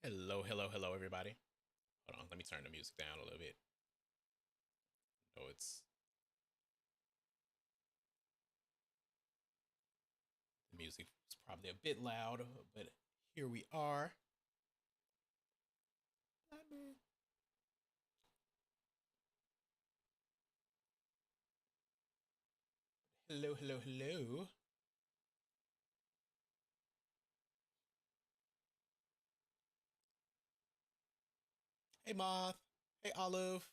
Hello, hello, hello, everybody. Hold on, let me turn the music down a little bit. No, it's the music is probably a bit loud, but here we are. Hello, hello, hello. Hey, Moth. Hey, Olive.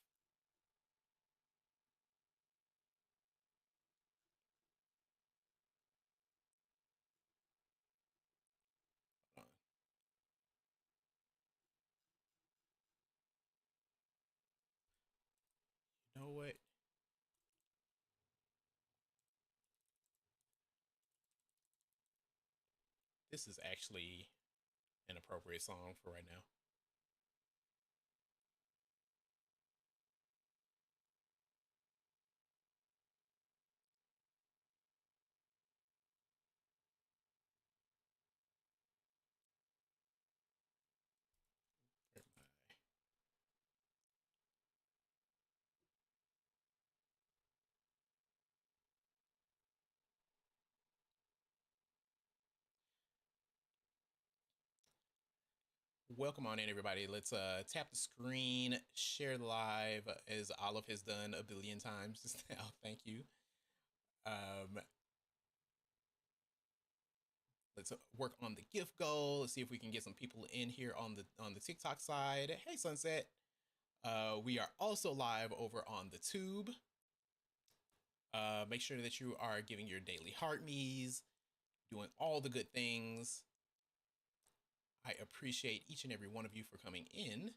Hold on. You know what? This is actually an appropriate song for right now. Where am I? Welcome on in, everybody. Let's tap the screen, share live as Olive has done a billion times just now. Thank you. Um, let's work on the gift goal. Let's see if we can get some people in here on the TikTok side. Hey, Sunset. We are also live over on the Tube. Make sure that you are giving your daily heart me's, doing all the good things. I appreciate each and every one of you for coming in.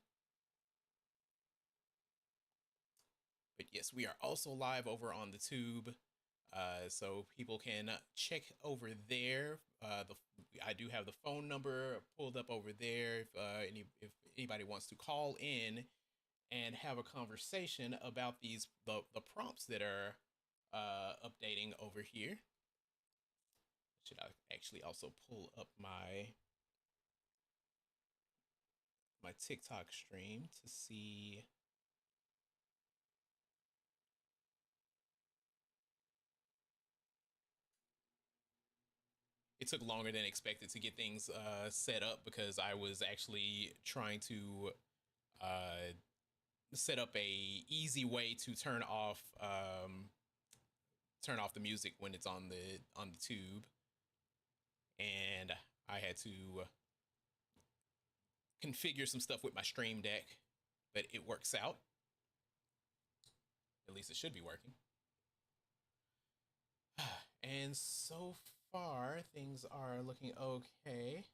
But yes, we are also live over on the Tube. So people can check over there. I do have the phone number pulled up over there. If anybody wants to call in and have a conversation about the prompts that are updating over here. Should I actually also pull up my TikTok stream to see? It took longer than expected to get things set up because I was actually trying to uh, set up a easy way to turn off the music when it's on the tube, and I had to configure some stuff with my Stream Deck, but it works out. At least it should be working. And so far, things are looking okay.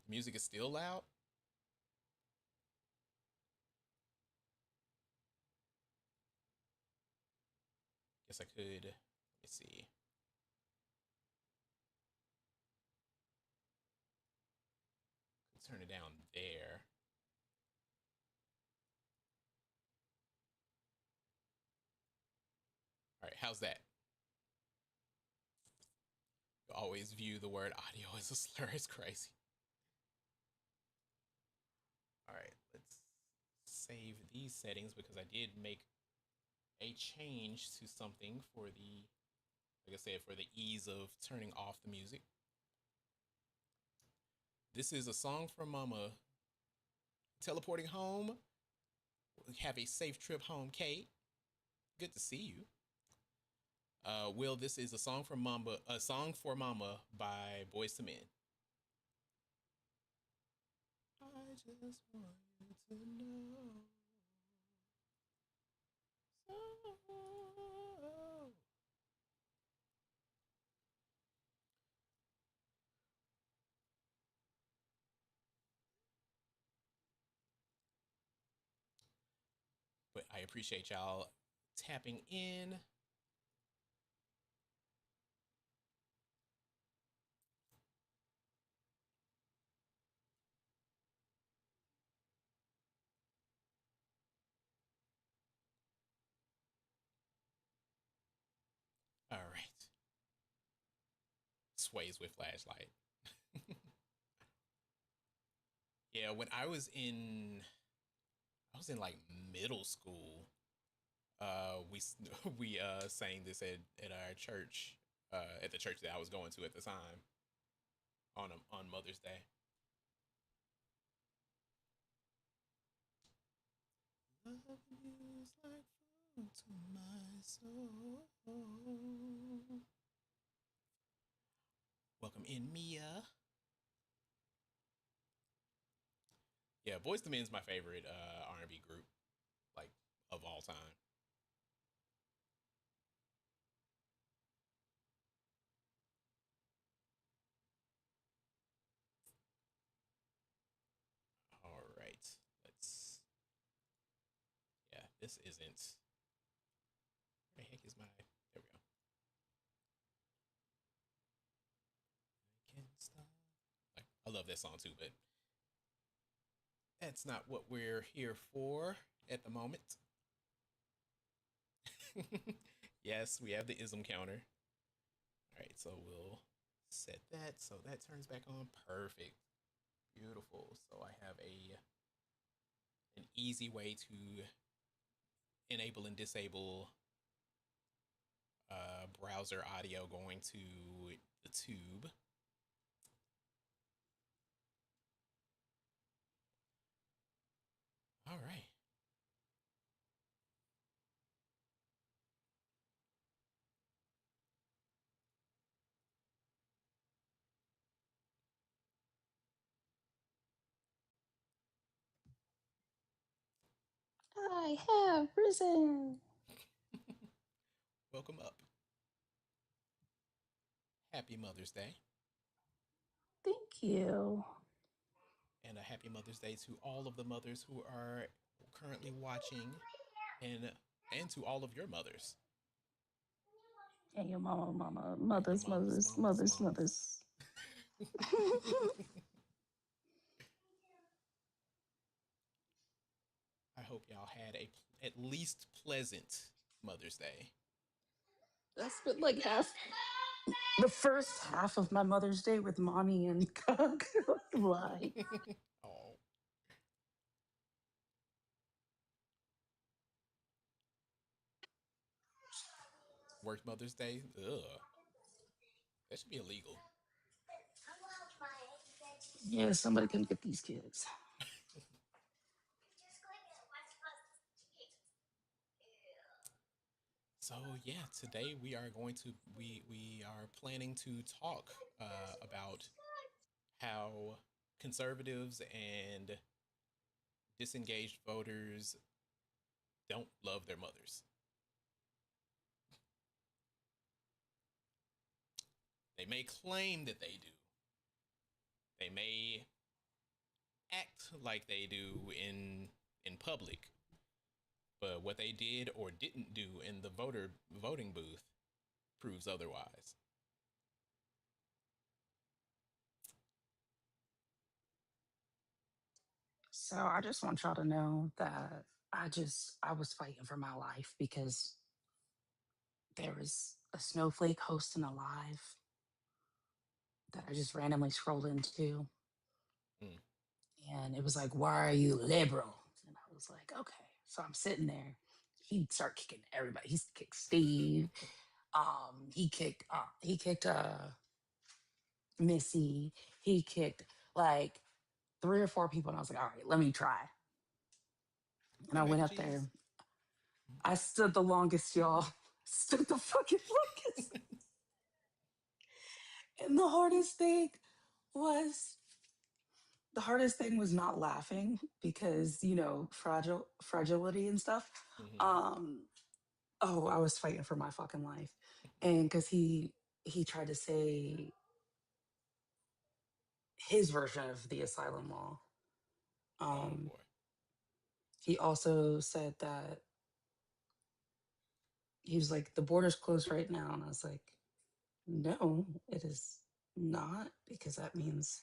The music is still loud. Guess I could. Let me see. Could turn it down there. All right, how's that? You always view the word audio as a slur. It's crazy. All right, let's save these settings because I did make a change to something for like I said, for the ease of turning off the music. This is a song from Mama. Teleporting home. Have a safe trip home, Kate. Good to see you. Will, this is a song for Mama by Boys to Men. I just want you to know. So. But I appreciate y'all tapping in. sways with flashlight. Yeah, when I was in like middle school. We we sang this at our church, at the church that I was going to at the time on Mother's Day. Love is like food to my soul. Welcome in, Mia. Yeah, Boys to Men's my favorite R&B group, like of all time. All right, let's. Yeah, this isn't. Where the heck is my? There we go. I can stop. Like, I love that song too, but that's not what we're here for at the moment. Yes, we have the ism counter. All right, so we'll set that so that turns back on. Perfect. Beautiful. So I have a an easy way to enable and disable browser audio going to the tube. All right. I have risen. Welcome up. Happy Mother's Day. Thank you. And a happy Mother's Day to all of the mothers who are currently watching and and to all of your mothers. And your mama, mama, And your mothers, mamas, mothers, mamas, mothers, mamas. mothers. I hope y'all had a at least pleasant Mother's Day. I spent like half the first half of my Mother's Day with mommy and Cook. Lie. Oh, worked Mother's Day? Ugh, that should be illegal. Yeah, somebody can get these kids. So yeah, today we are planning to talk about how conservatives and disengaged voters don't love their mothers. They may claim that they do. They may act like they do in public, but what they did or didn't do in the voting booth proves otherwise. So I just want y'all to know that I was fighting for my life because there was a snowflake hosting a live that I just randomly scrolled into, Mm. and it was like, "Why are you liberal?" And I was like, "Okay." So I'm sitting there. He'd start kicking everybody. He kicked Steve. He kicked Missy. He kicked like three or four people, and I was like, "All right, let me try." And Hey, I mac went and up there. cheese. I stood the longest, y'all. Stood the fucking longest. And was the hardest thing was not laughing because fragility and stuff. Mm-hmm. Um, oh, I was fighting for my fucking life, and because he tried to say his version of the asylum law. Oh Um, boy. he also said that he was like, the border's closed right now, and I was like, no, it is not, because that means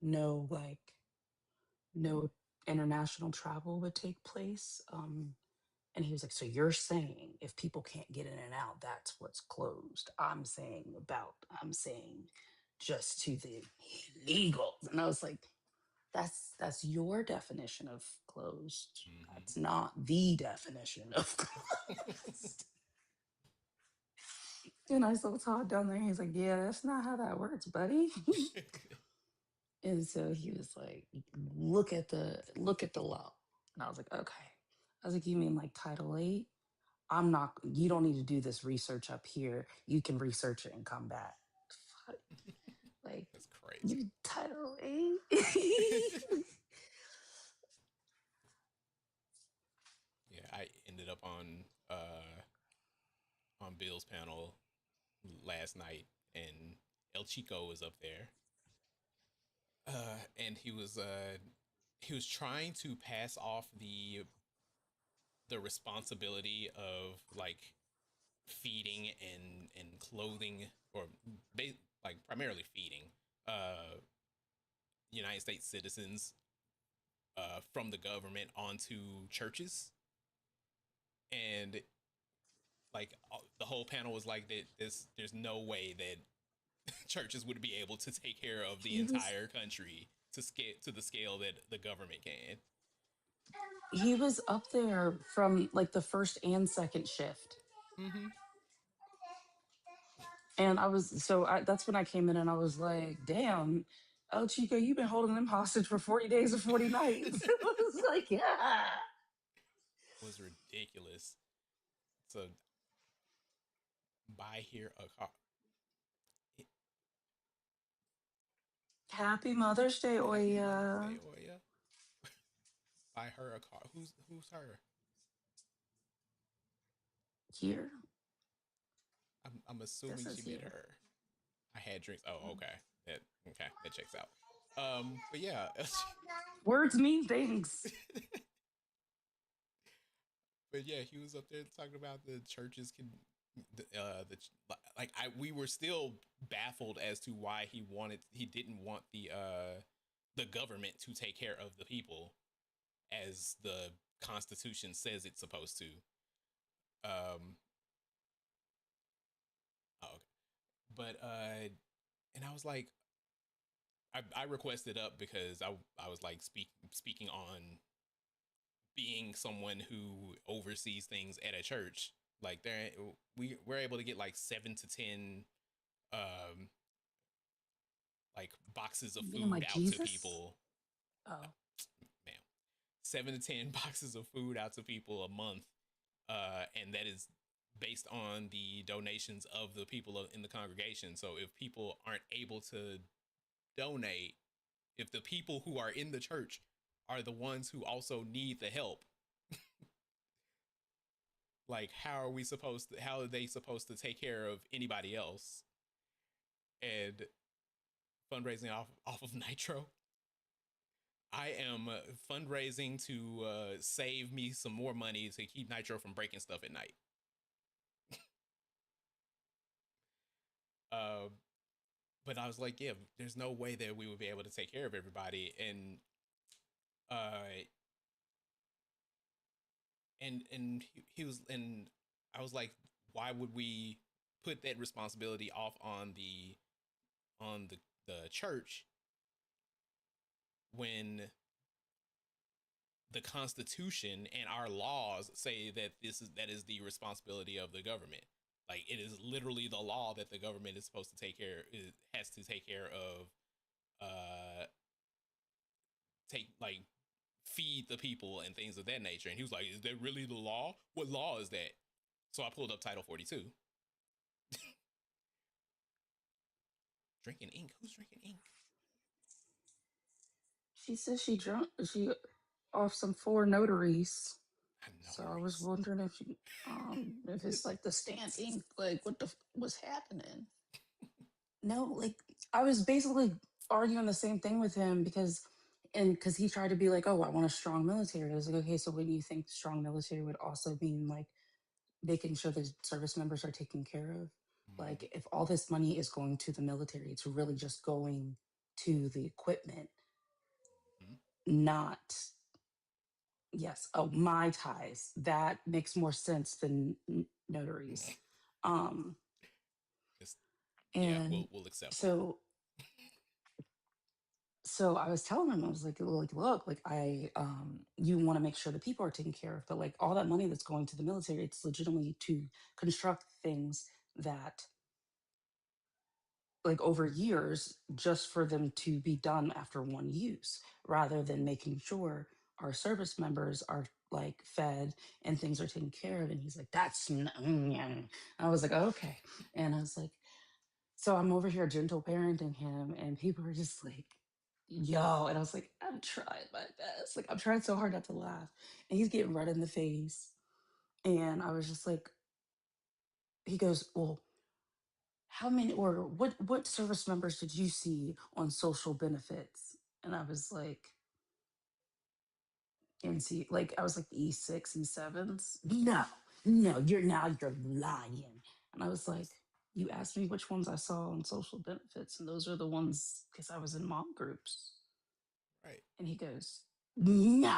no, like, no international travel would take place. And he was like, so you're saying if people can't get in and out, that's what's closed. I'm saying, just to the illegals. And I was like, that's your definition of closed. Hmm. That's not the definition of closed. And I saw Todd down there. He's like, yeah, that's not how that works, buddy. And so he was like, look at the law. And I was like, okay. I was like, you mean like Title 8? I'm not, you don't need to do this research up here. You can research it and come back. Fuck, like, That's crazy. you Title 8? Yeah, I ended up on Bill's panel last night, and El Chico was up there, and he was trying to pass off the responsibility of like feeding and clothing, or like primarily feeding uh United States citizens from the government onto churches. And like the whole panel was like that there's no way that churches would be able to take care of the he was entire country to the scale that the government can. he was up there from like the first and second shift. Mm-hmm. And that's when I came in and I was like, damn, El Chico, you've been holding them hostage for 40 days and 40 nights. I was like, yeah. Was ridiculous. So buy here a car. Happy Mother's Day, Happy Mother's Day, Oya. Oya. Buy her a car. Who's her? Here. I'm This assuming is she meant here. her. I had drinks. Oh, okay. That checks out. But yeah, Words mean things. but yeah, he was up there talking about the churches can, the like I we were still baffled as to why he didn't want the government to take care of the people as the Constitution says it's supposed to. Um, oh, okay. But and I was like, I requested up because I was like speaking on being someone who oversees things at a church. Like there, we're able to get like 7 to 10 um like boxes of You mean food like out to Jesus? people. Uh, Oh. ma'am, 7 to 10 boxes of food out to people a month, and that is based on the donations of the people in the congregation. So if people aren't able to donate, if the people who are in the church are the ones who also need the help, like how are they supposed to take care of anybody else? And fundraising off of Nitro, I am fundraising to save me some more money to keep Nitro from breaking stuff at night. uh, but I was like, yeah, there's no way that we would be able to take care of everybody. Uh and he was, and I was like, why would we put that responsibility off on the church when the Constitution and our laws say that that is the responsibility of the government. Like it is literally the law that the government is supposed to take care, has to take care of, uh take like feed the people and things of that nature. And he was like, is that really the law? What law is that? So I pulled up Title 42. Drinking ink. Who's drinking ink? She says she off some four notaries. I So I was notaries. wondering if it's like the stamp ink, like what's happening. No, like I was basically arguing the same thing with him because he tried to be like, oh, I want a strong military. I was like, okay, so when you think strong military would also mean like making sure the service members are taken care of. Mm-hmm. Like if all this money is going to the military, it's really just going to the equipment, Mm-hmm. not yes, oh my ties. That makes more sense than notaries. Um It's, yeah, and we'll accept them. so So I was telling him, I was like, look, like you want to make sure the people are taken care of, but like all that money that's going to the military, it's legitimately to construct things that like over years just for them to be done after one use rather than making sure our service members are like fed and things are taken care of. And he's like, I was like, okay. And I was like, so I'm over here gentle parenting him, and people are just like, yo. And I was like, I'm trying my best. Like, I'm trying so hard not to laugh. And he's getting red in the face. And I was just like, he goes, well, how many or what service members did you see on social benefits? And I was like, NC, like I was like E6, E7s. No, no, you're lying. And I was like, you asked me which ones I saw on social benefits, and those are the ones because I was in mom groups. Right. And he goes, no,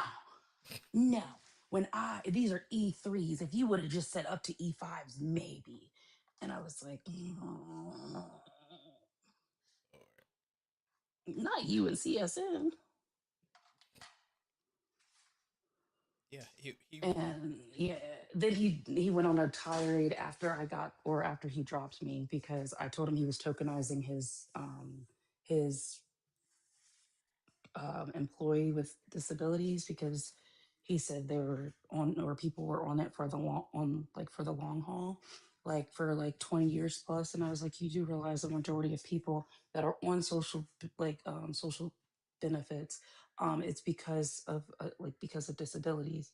no. When I these are E3s, if you would have just said up to E5s, maybe. And I was like, "Mm, Lord. not you and CSN. Yeah. He And yeah, then he went on a tirade after I got or after he dropped me because I told him he was tokenizing his employee with disabilities because he said they were on or people were on it for the long on like for the long haul, like for like 20 years plus. And I was like, you do realize the majority of people that are on social benefits, it's because of like because of disabilities.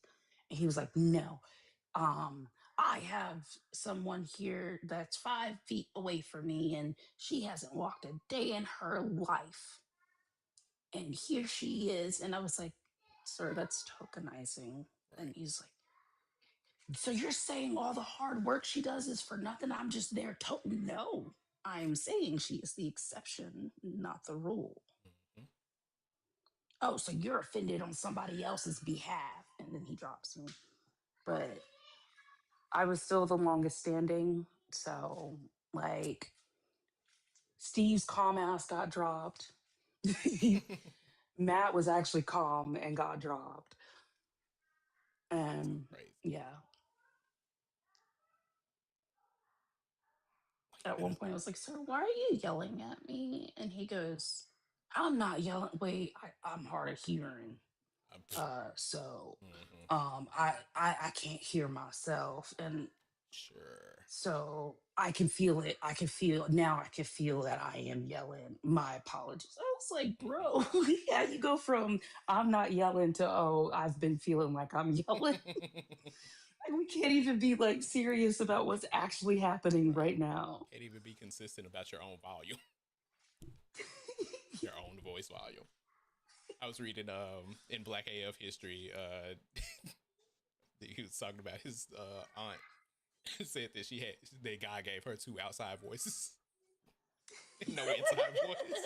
And he was like, no. Um, I have someone here that's 5 feet away from me, and she hasn't walked a day in her life, and here she is. And I was like, sir, that's tokenizing. And right. he's like, so you're saying all the hard work she does is for nothing? I'm just there to no. I'm saying she is the exception, not the rule. Hmm. Oh, so you're offended on somebody else's behalf. And then he drops me. But I was still the longest standing. So like Steve's calm ass got dropped. Matt was actually calm and got dropped. So And crazy. yeah, Like at you one gotta. point I was like, sir, why are you yelling at me? And he goes, I'm not yelling. Wait, I'm hard of hearing. So Mm-hmm. I can't hear myself. And Sure. so I can feel it. I can feel now. I can feel that I am yelling. My apologies. I was like, bro, yeah, you go from I'm not yelling to oh, I've been feeling like I'm yelling. Mm-hmm. Like, we can't even be like serious about what's actually happening Right. right now. Can't even be consistent about your own volume, your own voice volume. I was reading in Black AF history, he was talking about his aunt said that she had that guy gave her two outside voices, no inside voice.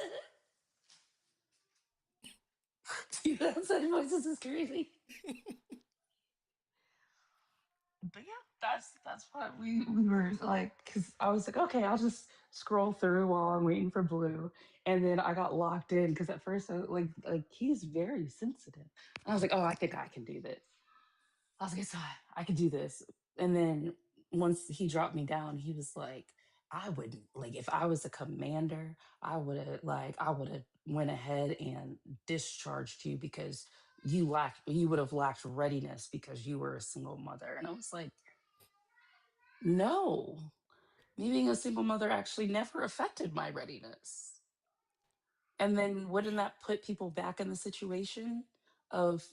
Dude, outside voices is crazy. But yeah, that's what we were like. Because I was like, okay, I'll just scroll through while I'm waiting for Blue, and then I got locked in because at first I like he's very sensitive. And I was like, oh, I think I can do this. I was like, "Yes, I can do this." And then once he dropped me down, he was like, I wouldn't like if I was a commander, I would have went ahead and discharged you because you would have lacked readiness because you were a single mother. And I was like, no, me being a single mother actually never affected my readiness. And then wouldn't that put people back in the situation of,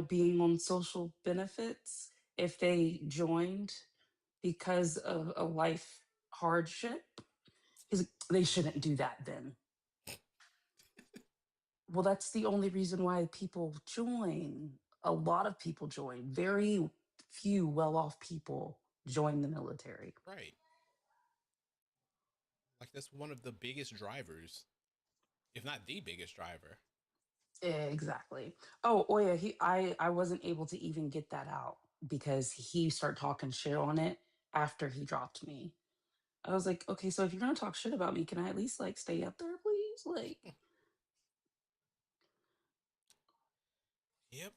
being on social benefits if they joined because of a life hardship? Because they shouldn't do that then. Well, that's the only reason why people join. A lot of people join. Very few well off people join the military. Right. Like that's one of the biggest drivers, if not the biggest driver. Exactly. Oh yeah, I wasn't able to even get that out because he started talking shit on it after he dropped me. I was like, okay, so if you're gonna talk shit about me, can I at least like stay up there, please? Like, Yep.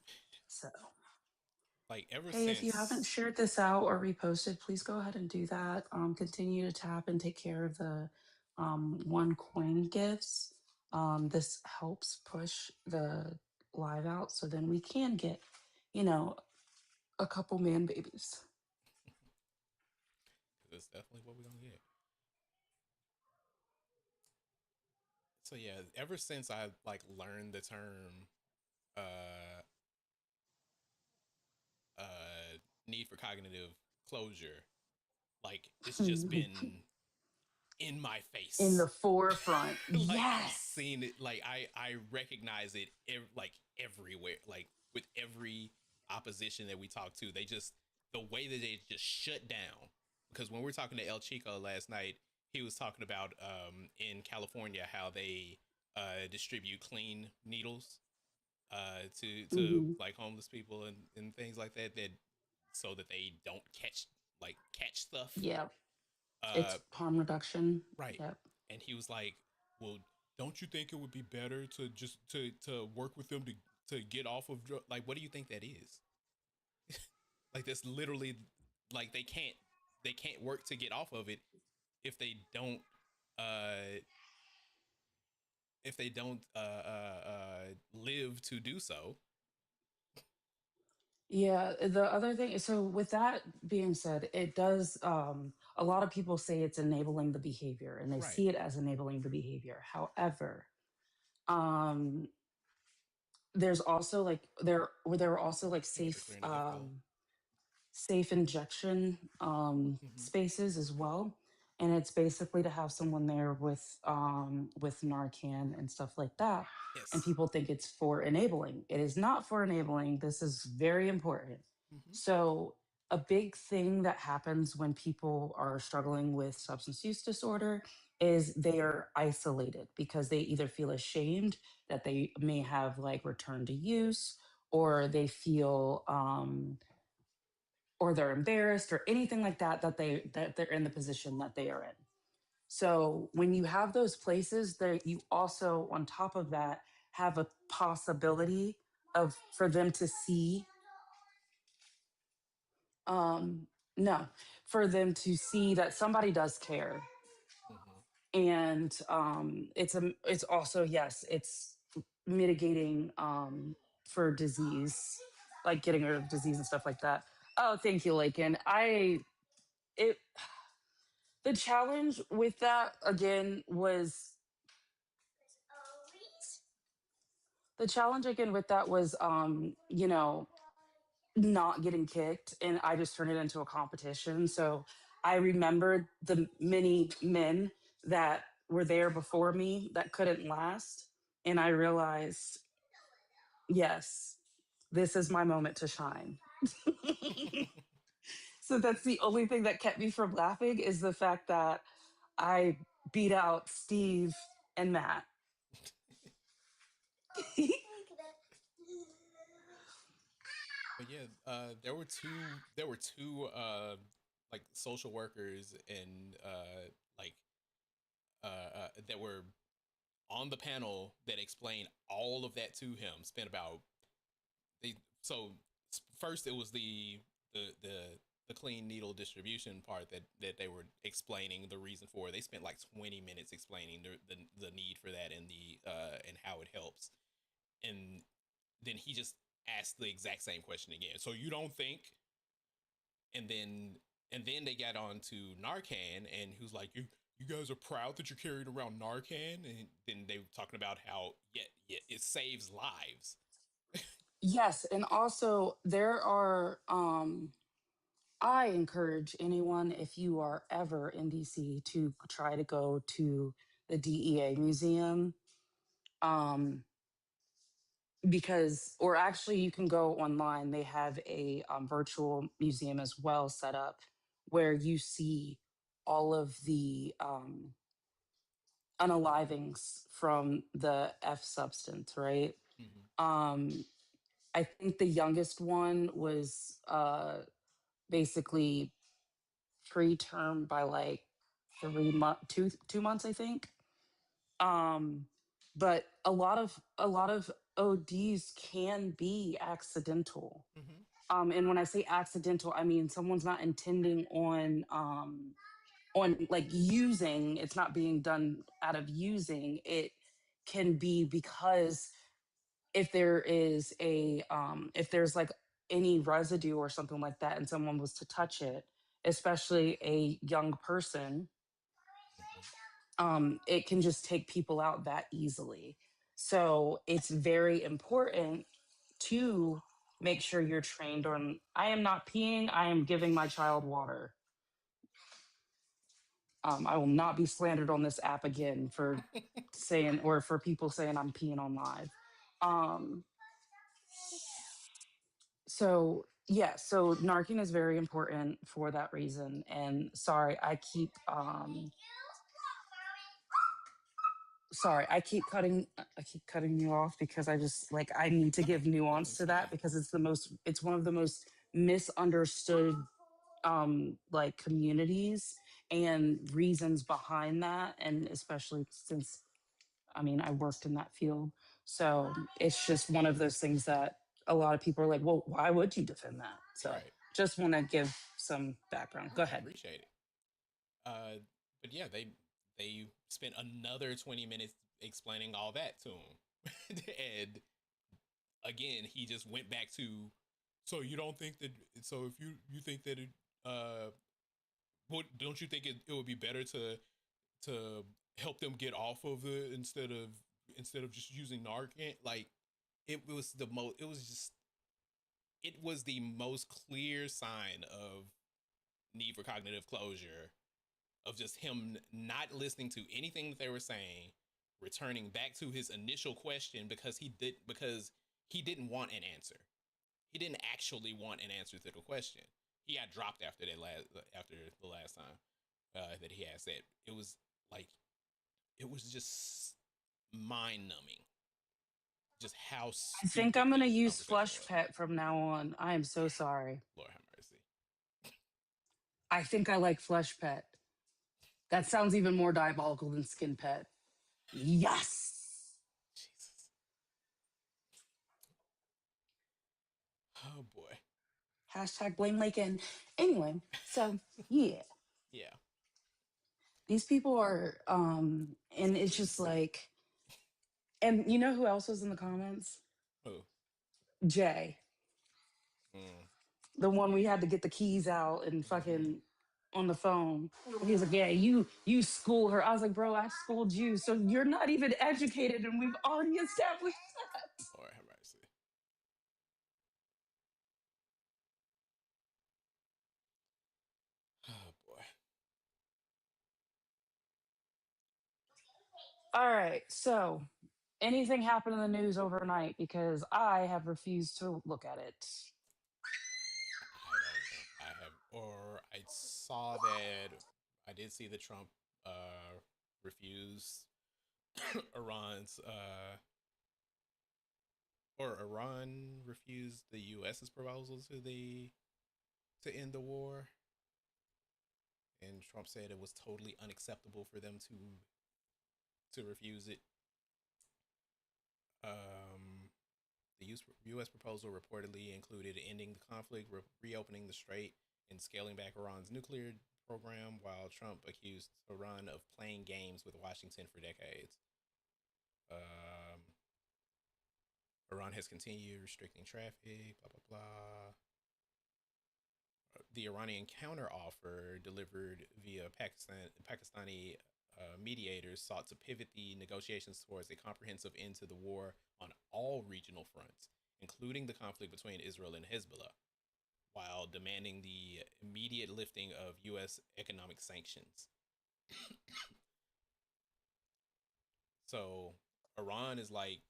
So, Like ever hey, if you haven't since shared this out or reposted, please go ahead and do that. Continue to tap and take care of the one coin gifts. This helps push the live out so then we can get, you know, a couple man babies. that's definitely what we're gonna get. So yeah, ever since I like learned the term uh need for cognitive closure, like it's just been in my In face. the forefront. Like I've Yes. seen it, like I recognize it like everywhere, like with every opposition that we talk to, they just, the way that they just shut down. Because when we were talking to El Chico last night, he was talking about in California how they distribute clean needles to Hmm. like homeless people and things like that, that so that they don't catch stuff. Yep. uh It's harm reduction. right. Yep. And he was like, well, don't you think it would be better to just to work with them to get off of like, what do you think that is? Like that's literally, like they can't work to get off of it if they don't uh live to do so. Yeah, the other thing, so with that being said, it does a lot of people say it's enabling the behavior and they Right. see it as enabling the behavior. However, um there's also like there are also like Thank you for clearing the air flow. safe injection Mm-hmm. spaces as well, and it's basically to have someone there with Narcan and stuff like that, and Yes. people think it's for enabling. It is not for enabling. This is very important. Mm-hmm. So a big thing that happens when people are struggling with substance use disorder is they are isolated because they either feel ashamed that they may have like returned to use, or they feel or they're embarrassed or anything like that, that they're in the position that they are in. So when you have those places there, you also on top of that have a possibility of for them to see um no, for them to see that somebody does care. Mm-hmm. And it's also, yes, it's mitigating for disease, like getting rid of disease and stuff like that. Oh, thank you, Lakin. I it The challenge with that again was the challenge again with that was not getting kicked, and I just turned it into a competition. So I remembered the many men that were there before me that couldn't last, and I realized, yes, this is my moment to shine. So that's the only thing that kept me from laughing, is the fact that I beat out Steve and Matt. But yeah, there were two like social workers and like that were on the panel that explained all of that to him. Spent about they so first it was the clean needle distribution part that they were explaining the reason for. They spent like 20 minutes explaining the need for that and the and how it helps. And then he just asked the exact same question again. So you don't think? And then they got on to Narcan, and he was like, you guys are proud that you're carrying around Narcan, and then they were talking about how yeah it saves lives. Yes, and also there are I encourage anyone, if you are ever in DC, to try to go to the DEA museum, um because, or actually you can go online. They have a virtual museum as well set up, where you see all of the unalivings from the F substance, right? Mm-hmm. um I think the youngest one was basically preterm by like 3 months, 2 months, I think. Um, but a lot of ODs can be accidental. Hmm. And when I say accidental, I mean someone's not intending on like using. It's not being done out of using. It can be because if there is a if there's like any residue or something like that, and someone was to touch it, especially a young person, Hmm. it can just take people out that easily. So it's very important to make sure you're trained on, I am not peeing, I am giving my child water. I will not be slandered on this app again for saying, or for people saying I'm peeing on live. Um, so yeah, so narking is very important for that reason. And sorry, I keep cutting you off because I just like I need to give No, nuance it's to that fine. because it's one of the most misunderstood like communities and reasons behind that, and especially since I mean I worked in that field. So it's just one of those things that a lot of people are like, well, why would you defend that? So Right. just want to give some background. No, Go I ahead. appreciate it. Uh, but yeah, they spent another 20 minutes explaining all that to him, and again, he just went back to. So you don't think that? So if you think that it, uh, what don't you think it would be better to help them get off of it instead of just using Narcan? Like it was just it was the most clear sign of need for cognitive closure, of just him not listening to anything that they were saying, returning back to his initial question because he didn't want an answer. He didn't actually want an answer to the question. He got dropped after the last time that he asked that. It was like it was just mind numbing, just how I think I'm stupid going to the use conversation Flush was. Pet from now on. I am so sorry. Lord have mercy. I think I like Flesh Pet. That sounds even more diabolical than Skin Pet. Yes. Jesus. Oh boy. Hashtag blame Lakin. Anyway, so yeah, Yeah. these people are, and it's just Insane. like, and you know who else was in the comments? Oh. Jay, Mm. the one we had to get the keys out and Mm-hmm. fucking on the phone. And he's like, yeah, you school her. I was like, bro, I schooled you, so you're not even educated, and we've already established that. Lord have mercy. Oh boy. All right, so anything happened in the news overnight because I have refused to look at it. I don't know. I have, or I saw that. I did see that Trump refused Iran's or Iran refused the U.S.'s proposal to end the war, and Trump said it was totally unacceptable for them to refuse it. Um, the U.S. proposal reportedly included ending the conflict, reopening the strait, and scaling back Iran's nuclear program, while Trump accused Iran of playing games with Washington for decades. Um, Iran has continued restricting traffic, blah, blah, blah. The Iranian counteroffer delivered via Pakistani mediators sought to pivot the negotiations towards a comprehensive end to the war on all regional fronts, including the conflict between Israel and Hezbollah, while demanding the immediate lifting of U.S. economic sanctions. So Iran is like,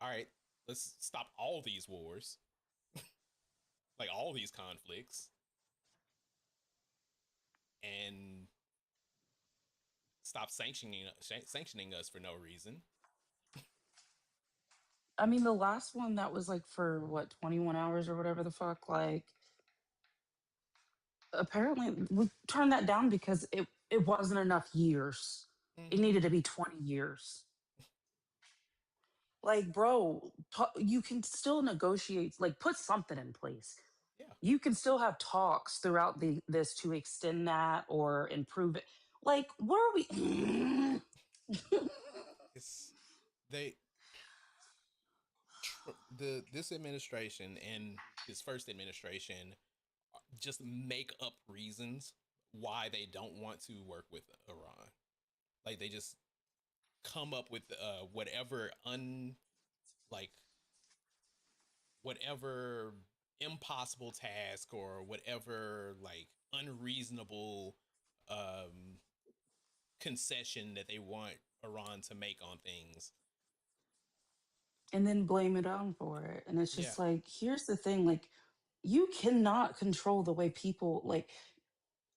all right, let's stop all these wars, like all these conflicts, and stop sanctioning us for no reason. I mean, the last one that was like for what 21 hours or whatever the fuck. Like, apparently we turned that down because it wasn't enough years. It Mm-hmm. needed to be 20 years. Like, bro, you can still negotiate, like, put something in place. Yeah, You can still have talks throughout this to extend that or improve it. Like, what are we? it's they the this administration and his first administration just make up reasons why they don't want to work with Iran. Like they just come up with whatever like whatever impossible task or whatever like unreasonable um concession that they want Iran to make on things. And then blame it on for it. And it's Yeah, just like, here's the thing, like, you cannot control the way people, like,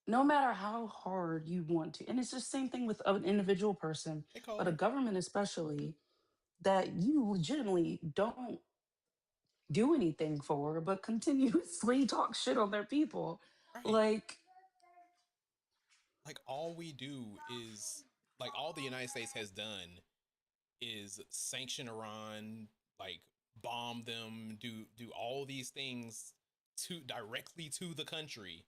no matter how hard you want to. And it's the same thing with an individual person, hey but a Cole. government especially, that you legitimately don't do anything for, but continuously talk shit on their people. Right. Like, Like all we do is like all the United States has done is sanction Iran, like bomb them, do all these things to directly to the country.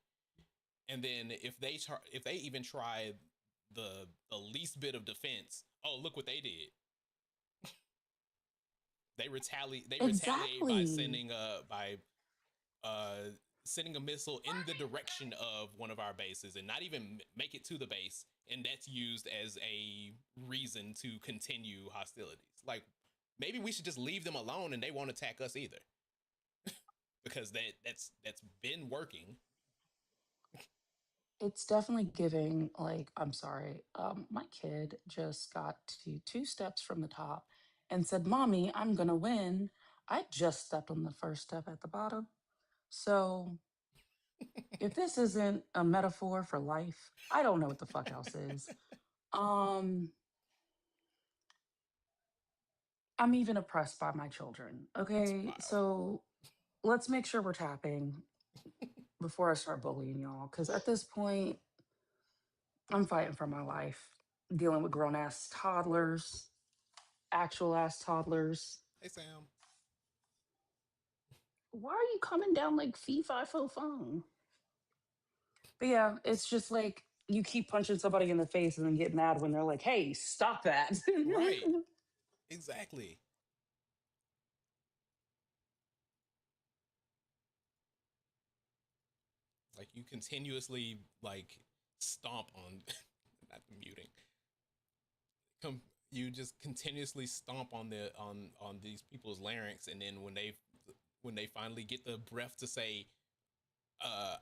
And then if they even try the least bit of defense, oh look what they did. They retaliate by exactly. uh sending a missile in the direction of one of our bases and not even make it to the base, and that's used as a reason to continue hostilities. Like maybe we should just leave them alone and they won't attack us either, because that's been working. It's definitely giving, like, I'm sorry. My kid just got to two steps from the top and said, Mommy, I'm gonna win. I just stepped on the first step at the bottom. So if this isn't a metaphor for life, I don't know what the fuck else is. Um, I'm even oppressed by my children. It's Okay, wild. so let's make sure we're tapping before I start bullying y'all. Cause at this point, I'm fighting for my life, dealing with grown ass toddlers, actual ass toddlers. Hey Sam. Why are you coming down like fee fi fo fum? But yeah, it's just like you keep punching somebody in the face and then get mad when they're like, hey, stop that. Right. Exactly. Like you continuously like stomp on not muting. Come you just continuously stomp on on these people's larynx, and then when they finally get the breath to say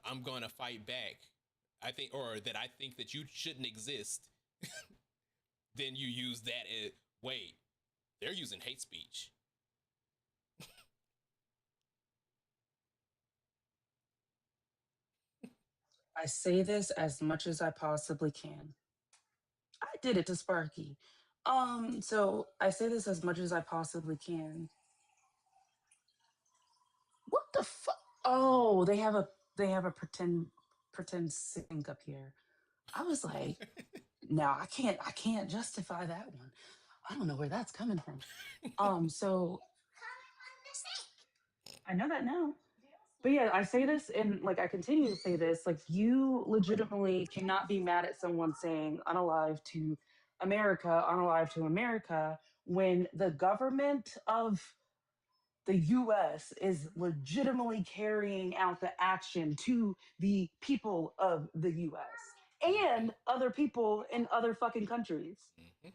I'm going to fight back, I think, or that I think that you shouldn't exist, then you use that as, wait, they're using hate speech. I say this as much as I possibly can. I did it to Sparky. So I say this as much as I possibly can. What the fuck? Oh, they have a pretend sink up here. I was like, no, I can't justify that one. I don't know where that's coming from. So I know that now. But yeah, I say this and like I continue to say this, like you legitimately cannot be mad at someone saying unalive to America, unalive to America, when the government of the US is legitimately carrying out the action to the people of the US Mm-hmm. and other people in other fucking countries. Mm-hmm.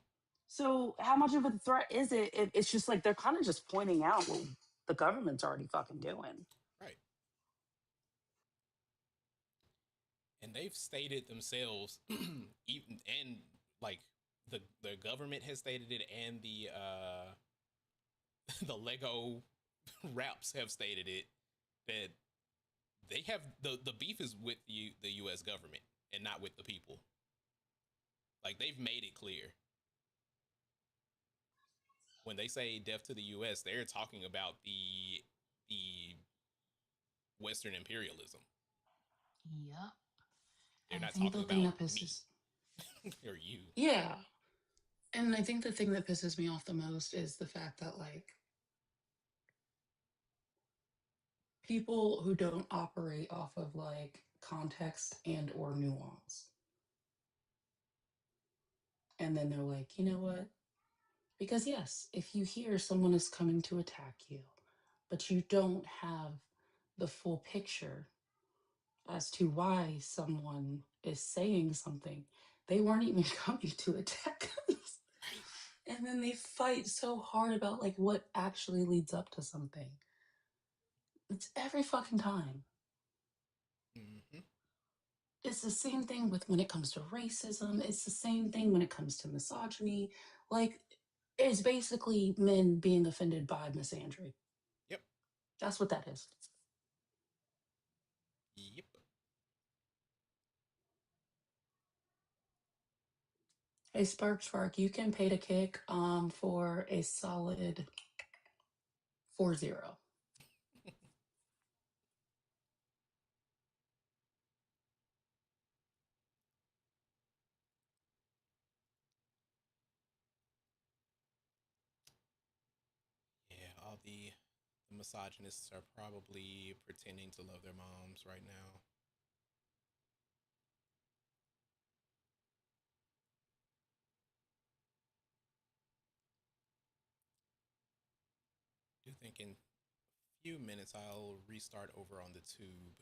So how much of a threat is it? It's just like they're kind of just pointing out what the government's already fucking doing. Right. And they've stated themselves, even and like the government has stated it, and the Lego raps have stated it, that they have the beef is with the U.S. government and not with the people. Like they've made it clear when they say death to the U.S., they're talking about the Western imperialism. Yep. They're And I not think talking the thing about that me pisses, or you. yeah, And I think the thing that pisses me off the most is the fact that like people who don't operate off of like context and or nuance. And then they're like, you know what? Because yes, if you hear someone is coming to attack you, but you don't have the full picture as to why someone is saying something, they weren't even coming to attack us. Right. And then they fight so hard about like what actually leads up to something. It's every fucking time. Mm-hmm. It's the same thing with when it comes to racism. It's the same thing when it comes to misogyny. Like, it's basically men being offended by misandry. Yep. That's what that is. Yep. Hey, Spark, you can pay to kick for a solid 4-0. Yeah, all the misogynists are probably pretending to love their moms right now. I do think in a few minutes I'll restart over on the tube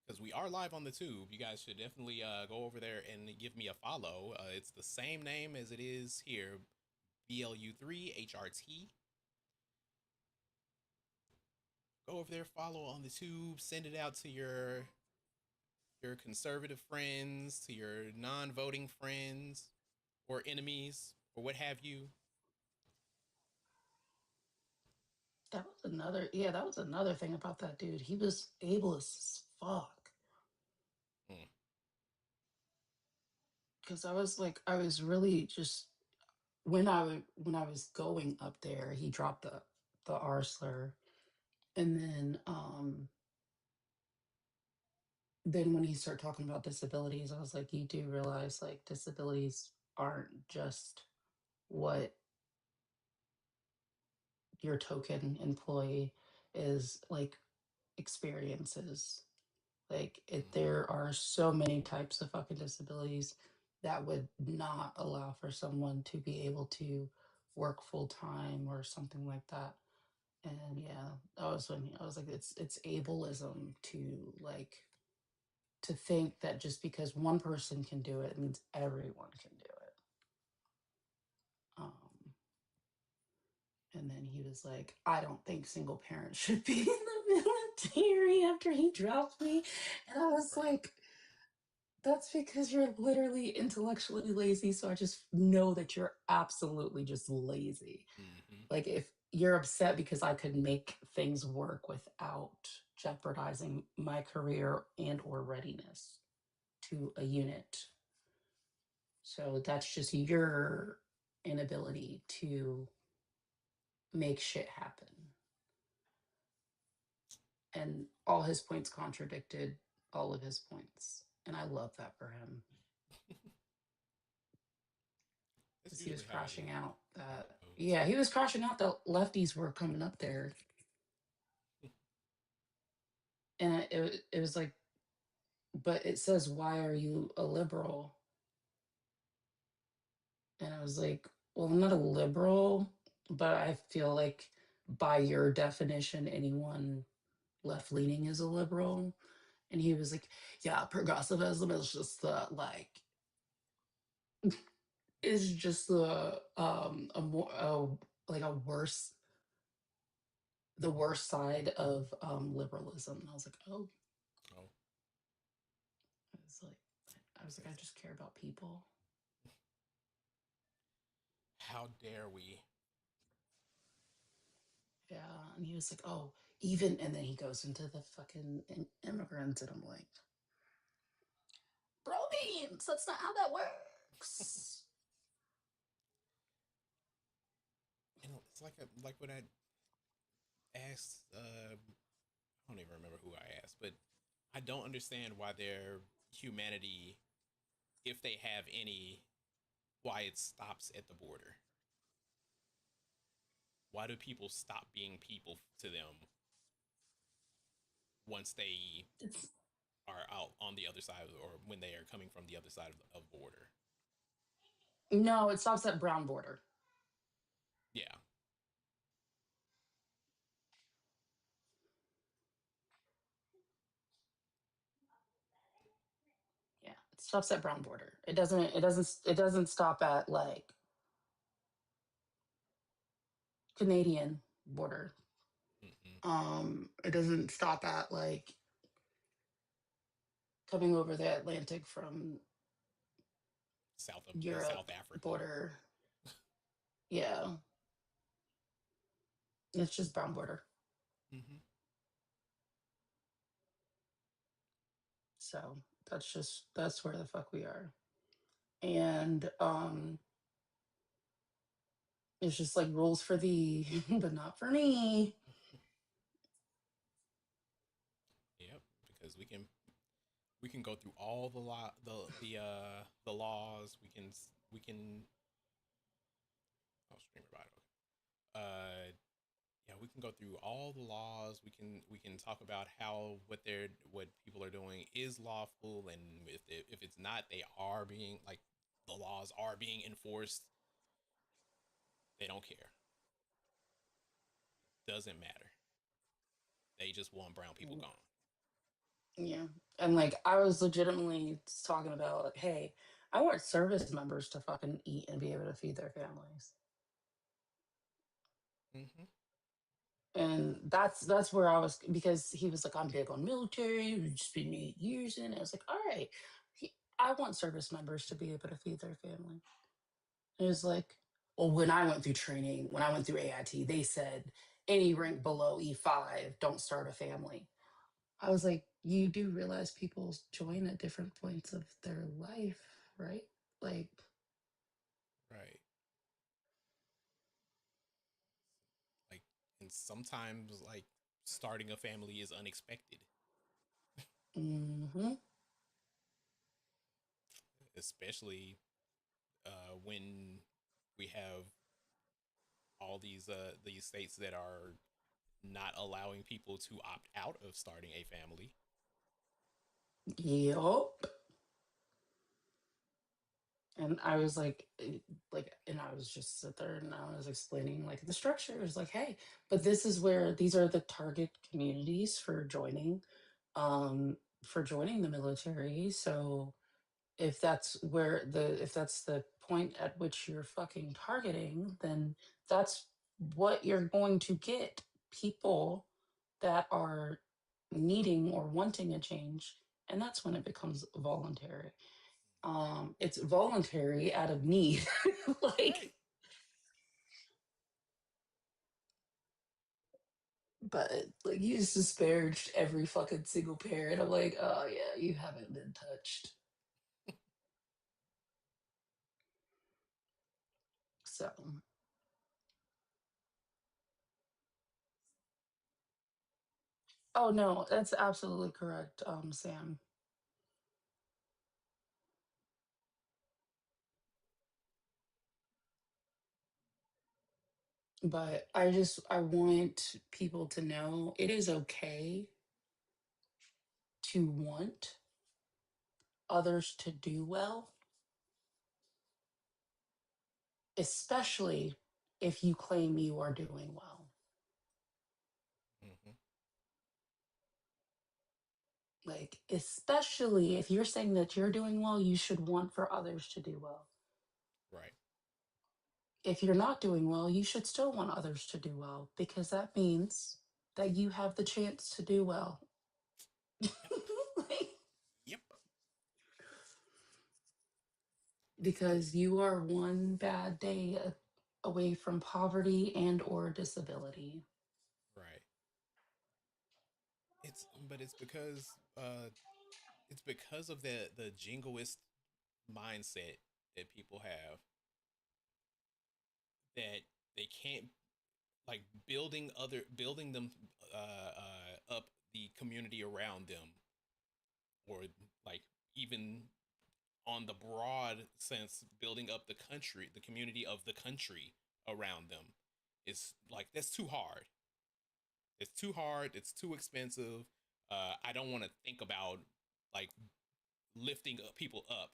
because we are live on the tube. You guys should definitely go over there and give me a follow. It's the same name as it is here, BLU3HRT. Go over there, follow on the tube, send it out to your conservative friends, to your non-voting friends or enemies or what have you. That was another thing about that dude. He was able as fuck. Mm. Because I was really just when I was going up there, he dropped the R slur, and then when he started talking about disabilities, I was like, you do realize like disabilities aren't just what your token employee is like experiences. Like Mm-hmm. there are so many types of fucking disabilities that would not allow for someone to be able to work full time or something like that. And yeah, that was when I was like, it's ableism to like to think that just because one person can do it means everyone can do it. Um, and then he was like, I don't think single parents should be in the military after he dropped me. And I was Right. like, that's because you're literally intellectually lazy. So I just know that you're absolutely just lazy. Mm-hmm. Like if you're upset because I could make things work without jeopardizing my career and or readiness to a unit. So that's just your inability to make shit happen. And all his points contradicted all of his points. And I love that for him That's because he was usually how crashing out that, it goes. yeah, he was crashing out that lefties were coming up there. And it was like, but it says, why are you a liberal? And I was like, well, I'm not a liberal, but I feel like by your definition, anyone left leaning is a liberal. And he was like, yeah, progressivism is just the like is just a more like a worse the worst side of liberalism. And I was like, oh, Oh, I was like, I says, just care about people. how dare we? Yeah, and he was like, oh, even, and then he goes into the fucking immigrants, and I'm like, bro, beans, that's not how that works. And it's like when I asked, I don't even remember who I asked, but I don't understand why their humanity, if they have any, why it stops at the border. Why do people stop being people to them once they It's are out on the other side, or when they are coming from the other side of border? no, it stops at brown border. Yeah. Yeah, it stops at brown border. It doesn't stop at like Canadian border. Mm-mm. It doesn't stop at like coming over the Atlantic from South Europe Africa. border. Yeah, it's just brown border. Mm-hmm. So that's where the fuck we are. And it's just like rules for thee, but not for me. Yep. Because we can go through all the laws. We can oh, streamer battle. Yeah, we can go through all the laws. We can talk about how what people are doing is lawful, and if it's not, they are being like the laws are being enforced. They don't care. Doesn't matter. They just want brown people Mm, gone. yeah. And like I was legitimately talking about like, hey, I want service members to fucking eat and be able to feed their families. Mm-hmm. And that's where I was because he was like, I'm big on military, it's been 8 years in. I was like, all right. I want service members to be able to feed their family. It was like, well, when I went through training, when I went through AIT, they said any rank below E5, don't start a family. I was like, you do realize people join at different points of their life, right? Like, Right. Like, and sometimes like starting a family is unexpected, hmm especially when we have all these states that are not allowing people to opt out of starting a family. yup. And I was and I was just sit there and I was explaining like the structure is like, hey, but this is where these are the target communities um, for joining the military. So if that's the point at which you're fucking targeting, then that's what you're going to get people that are needing or wanting a change, and that's when it becomes voluntary. It's voluntary out of need. Like, Right. but like you just disparaged every fucking single parent. I'm like, oh yeah, you haven't been touched. So, oh no, that's absolutely correct, Sam. But I want people to know it is okay to want others to do well, especially if you claim you are doing well. Mm-hmm. Like, especially if you're saying that you're doing well, you should want for others to do well. Right. If you're not doing well, you should still want others to do well because that means that you have the chance to do well. Yep. Like, Yep. because you are one bad day away from poverty and or disability. Right. It's because of the jingoist mindset that people have that they can't like building them up the community around them, or like even on the broad sense, building up the country, the community of the country around them, is like that's too hard. It's too hard. It's too expensive. I don't want to think about like lifting up people up.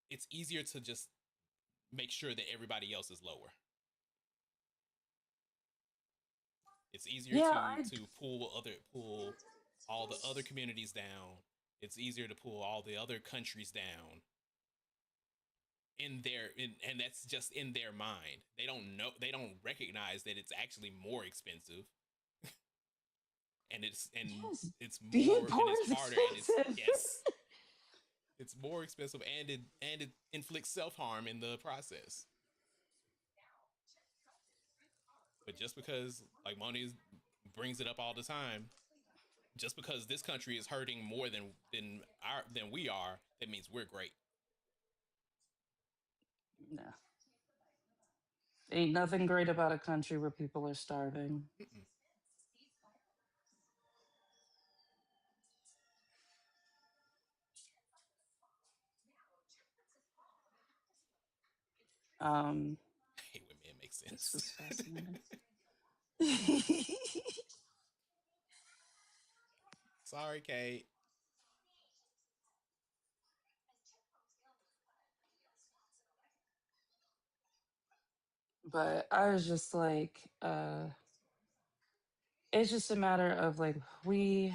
It's easier to just make sure that everybody else is lower. It's easier Yeah, to pull all the other communities down. It's easier to pull all the other countries down and that's just in their mind. They don't know, they don't recognize that it's actually more expensive and yes, it's being more and poor it's is harder and it's expensive. yes, it's more expensive and it inflicts self-harm in the process. But just because like Moni brings it up all the time, just because this country is hurting more than we are, that means we're great. No, ain't nothing great about a country where people are starving. Mm-mm. Um, I hate when men make this sense. was fascinating. Sorry, Kate. But I was just like, it's just a matter of like, we,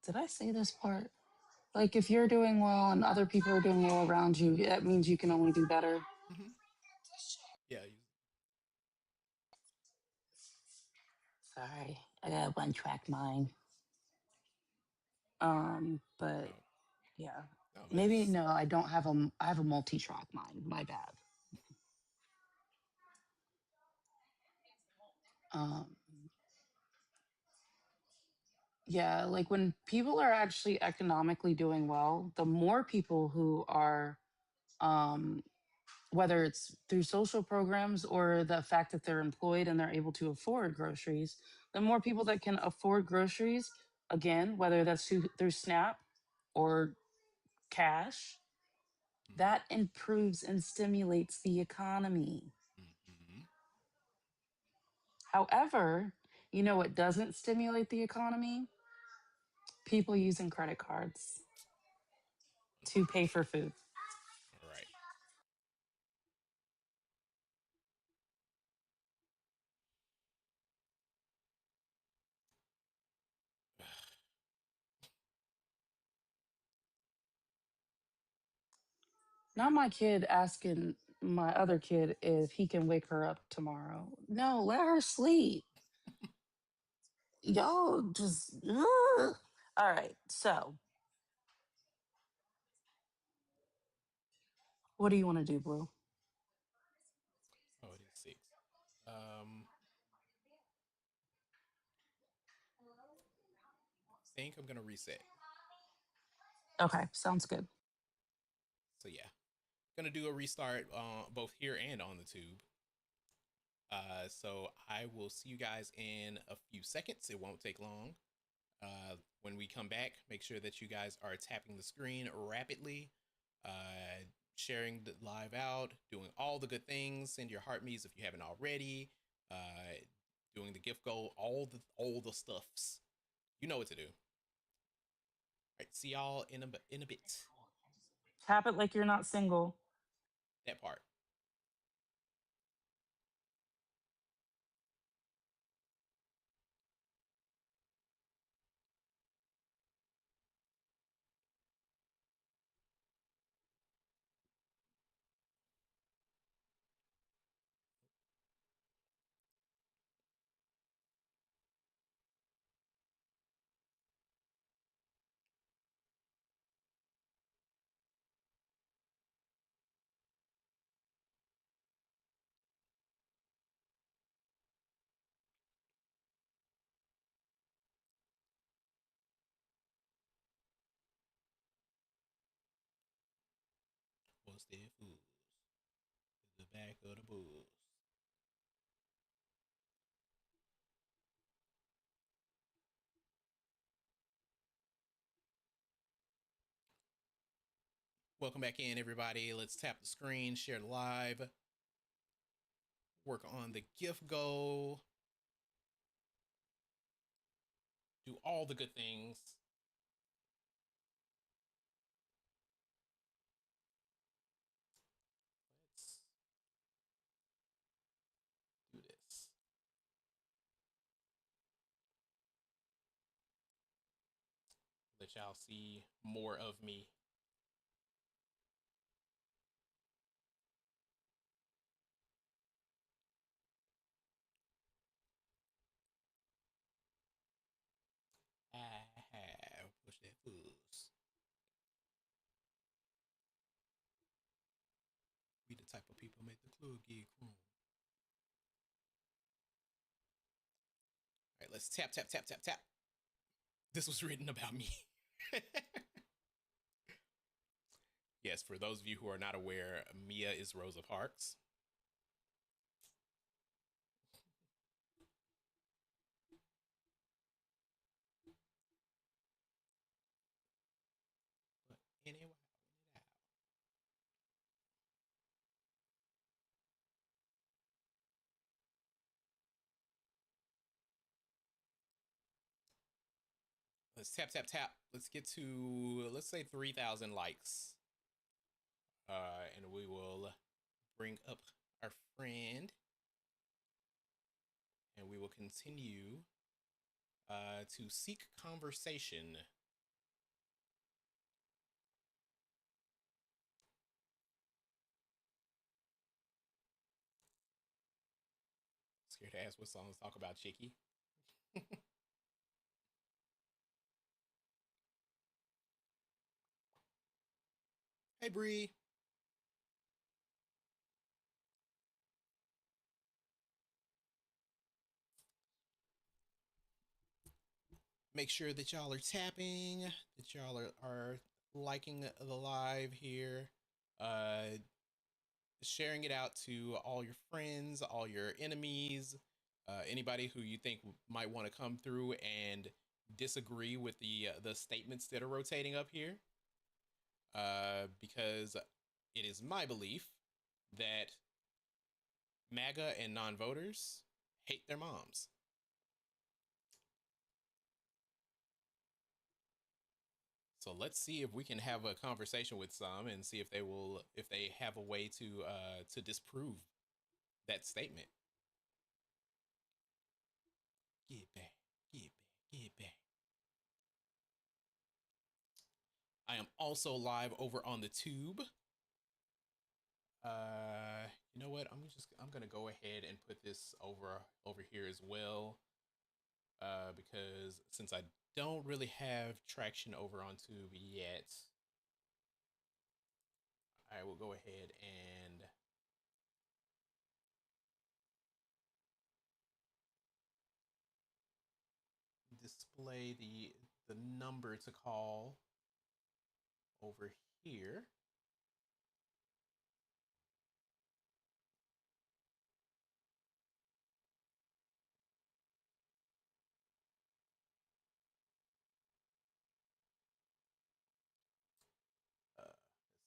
did I say this part? Like, if you're doing well and other people are doing well around you, that means you can only do better. Mm-hmm. Yeah. Sorry, I got a one track mind. But Oh, yeah, no, maybe that's no, I don't have I have a multi track mind. My bad. Um, yeah, like when people are actually economically doing well, the more people who are, um, whether it's through social programs or the fact that they're employed and they're able to afford groceries, the more people that can afford groceries, again, whether that's through SNAP or cash, mm-hmm. that improves and stimulates the economy. Mm-hmm. However, you know what doesn't stimulate the economy? People using credit cards to pay for Unfortunately. food. All right. Not my kid asking my other kid if he can wake her up tomorrow. No, let her sleep. Y'all just. Ugh. All right. So, what do you want to do, Blue? Oh, it is six. Um, I think I'm gonna reset. Okay, sounds good. So yeah, gonna do a restart both here and on the tube. So I will see you guys in a few seconds. It won't take long. When we come back, make sure that you guys are tapping the screen rapidly, sharing the live out, doing all the good things. Send your heart me's if you haven't already. Doing the gift goal, all the stuffs. You know what to do. All right, see y'all in a bit. Tap it like you're not single. That part. What's that food? The back of the bus. Welcome back in, everybody. Let's tap the screen, share the live, work on the gift goal, do all the good things. Let's do this. Let y'all see more of me. Push that fuzz. We the type of people make the club get chrome. All right, let's tap, tap, tap, tap, tap. This was written about me. Yes, for those of you who are not aware, Mia is Rosa Parks. But anyway, let's tap, tap, tap. Let's get to, let's say 3,000 likes. And we will bring up our friend. And we will continue to seek conversation. Scared to ask what songs talk about Chicky. Hey, Bree. Make sure that y'all are tapping, that y'all are liking the live here, sharing it out to all your friends, all your enemies, anybody who you think might want to come through and disagree with the statements that are rotating up here, because it is my belief that MAGA and non-voters hate their moms. So let's see if we can have a conversation with some and see if they have a way to disprove that statement. Get back, get back, get back. I am also live over on the tube. You know what? I'm gonna go ahead and put this over here as well. Because since I don't really have traction over on tube yet, I will go ahead and display the number to call over here.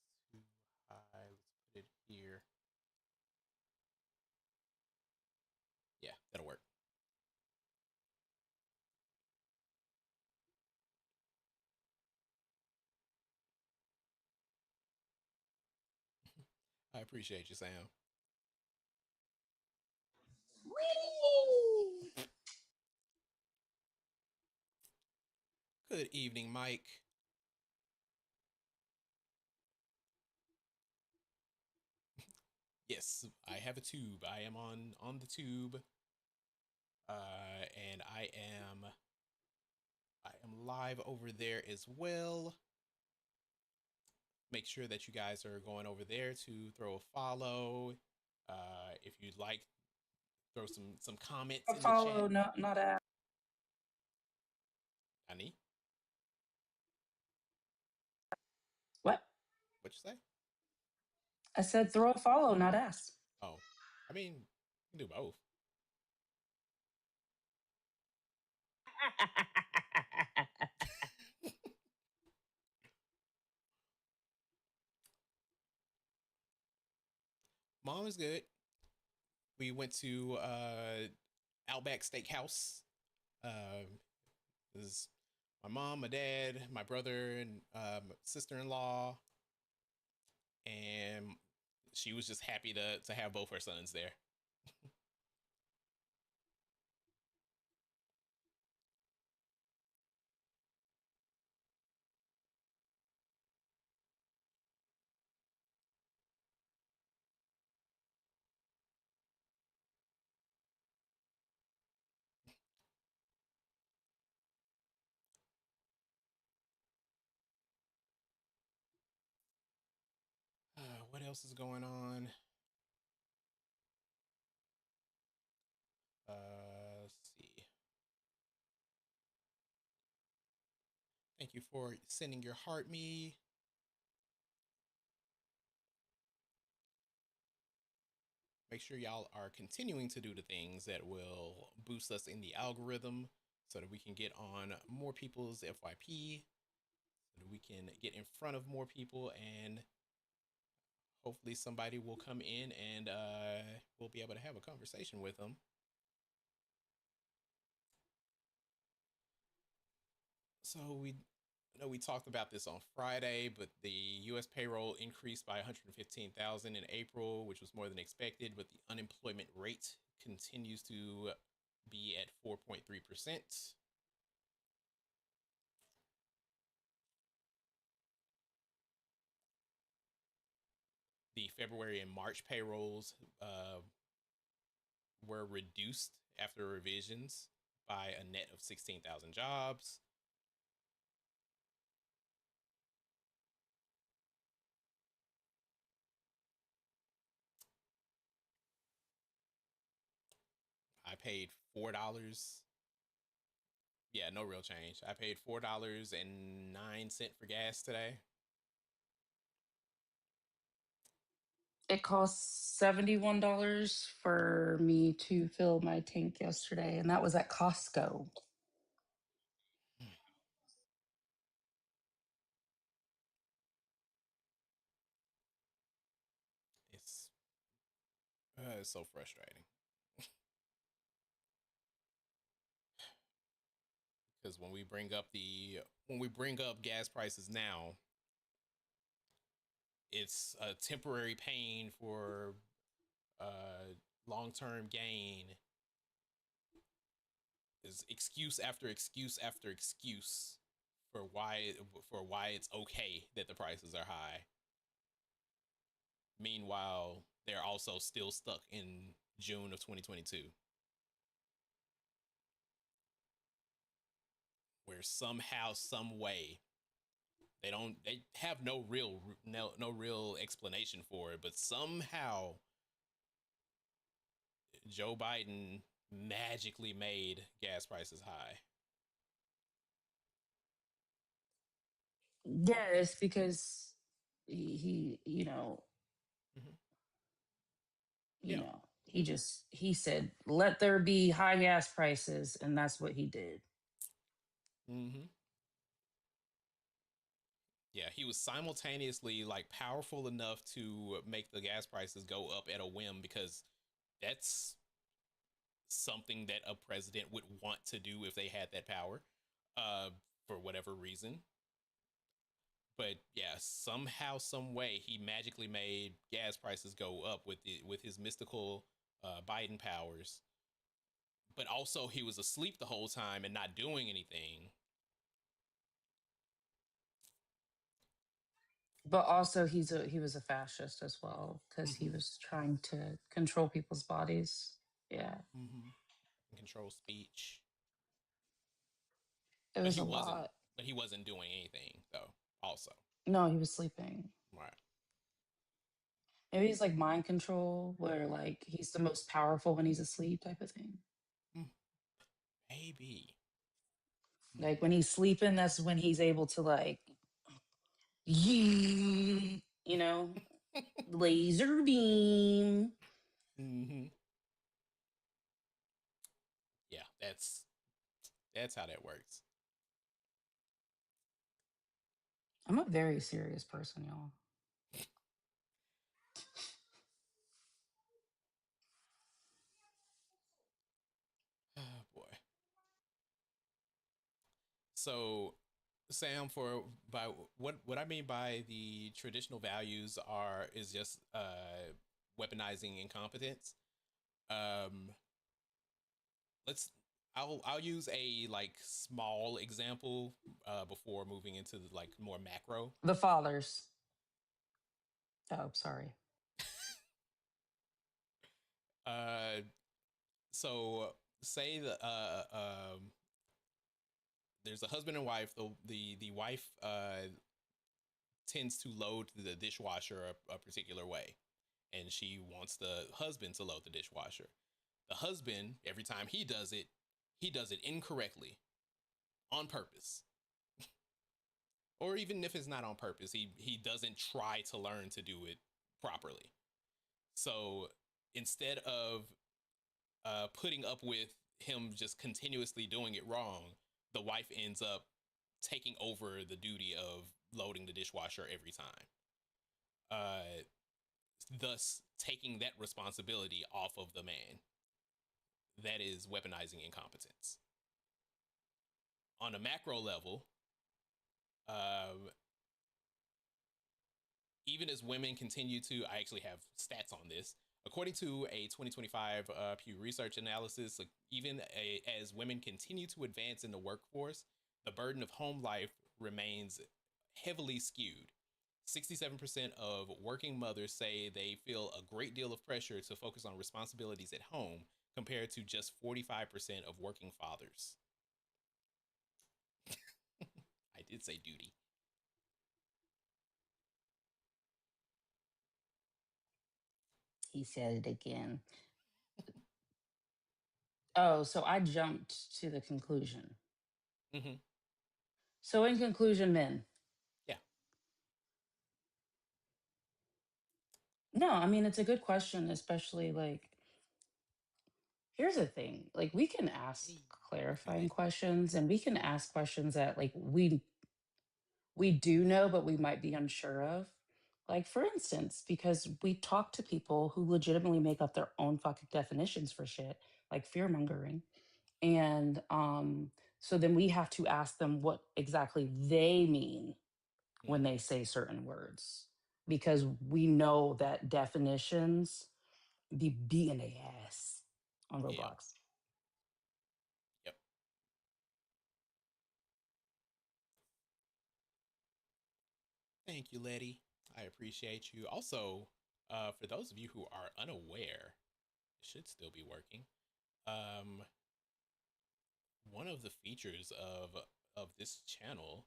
It's too high. Let's put it here. Yeah, that'll work. I appreciate you, Sam. Good evening, Mike. Yes, I have a tube. I am on the tube, and I am live over there as well. Make sure that you guys are going over there to throw a follow. If you'd like, throw some comments A in the chat. follow, not ask. Honey, What? what you say? I said throw a follow, not ask. Oh, I mean, you can do both. all is good. We went to Outback Steakhouse. Uh, this is my mom, my dad, my brother, and sister in law, and she was just happy to have both her sons there. What else is going on? Let's see. Thank you for sending your heart me. Make sure y'all are continuing to do the things that will boost us in the algorithm so that we can get on more people's FYP, so that we can get in front of more people, and hopefully somebody will come in and we'll be able to have a conversation with them. So we know we talked about this on Friday, but the U.S. payroll increased by 115,000 in April, which was more than expected. But the unemployment rate continues to be at 4.3%. The February and March payrolls were reduced after revisions by a net of 16,000 jobs. I paid $4. Yeah, no real change. I paid $4.09 for gas today. It cost $71 for me to fill my tank yesterday, and that was at Costco. It's it's so frustrating because when we bring up gas prices now, it's a temporary pain for long term gain. Is excuse after excuse after excuse for why it's okay that the prices are high. Meanwhile, they're also still stuck in June of 2022, where somehow, some way, they have no real explanation for it, but somehow Joe Biden magically made gas prices high. Yes, because you know, Mm-hmm. you Yeah. know, he said, "Let there be high gas prices," and that's what he did. Mm-hmm. Yeah, he was simultaneously like powerful enough to make the gas prices go up at a whim because that's something that a president would want to do if they had that power, uh, for whatever reason. But yeah, somehow, some way, he magically made gas prices go up with his mystical Biden powers. But also, he was asleep the whole time and not doing anything. But also, he was a fascist as well because he Mm-hmm. was trying to control people's bodies. Yeah, Mm-hmm. Control speech, it but was he a wasn't. lot. But he wasn't doing anything though. Also, No, he was sleeping. right? Maybe it's like mind control, where like he's the most powerful when he's asleep, type of thing. Mm, maybe. Mm. Like when he's sleeping, that's when he's able to like, you know, laser beam. Mm-hmm. Yeah, that's how that works. I'm a very serious person, y'all. So, Sam, for by what I mean by the traditional values are is just weaponizing incompetence. Um, let's I'll use a like small example before moving into the like more macro. The fathers. Oh, sorry. Uh, so say the there's a husband and wife. The wife tends to load the dishwasher a particular way, and she wants the husband to load the dishwasher. The husband, every time he does it incorrectly on purpose. Or even if it's not on purpose, he doesn't try to learn to do it properly. So instead of putting up with him just continuously doing it wrong, the wife ends up taking over the duty of loading the dishwasher every time. Uh, Thus taking that responsibility off of the man. That is weaponizing incompetence. On a macro level, um, even as women continue to, I actually have stats on this. According to a 2025 Pew Research analysis, as women continue to advance in the workforce, the burden of home life remains heavily skewed. 67% of working mothers say they feel a great deal of pressure to focus on responsibilities at home, compared to just 45% of working fathers. I did say duty. He said it again. Oh, so I jumped to the conclusion. Mm-hmm. So, in conclusion, men. Yeah. No, I mean, it's a good question, especially like, here's the thing like, we can ask Hey, clarifying Letty. questions and we can ask questions that like we do know, but we might be unsure of. Like, for instance, because we talk to people who legitimately make up their own fucking definitions for shit, like fear mongering. And so then we have to ask them what exactly they mean when Mm-hmm. they say certain words, because we know that definitions be beating their ass on Yep. Roblox. Yep. Thank you, Letty. I appreciate you. Also, for those of you who are unaware, it should still be working. Um, One of the features of this channel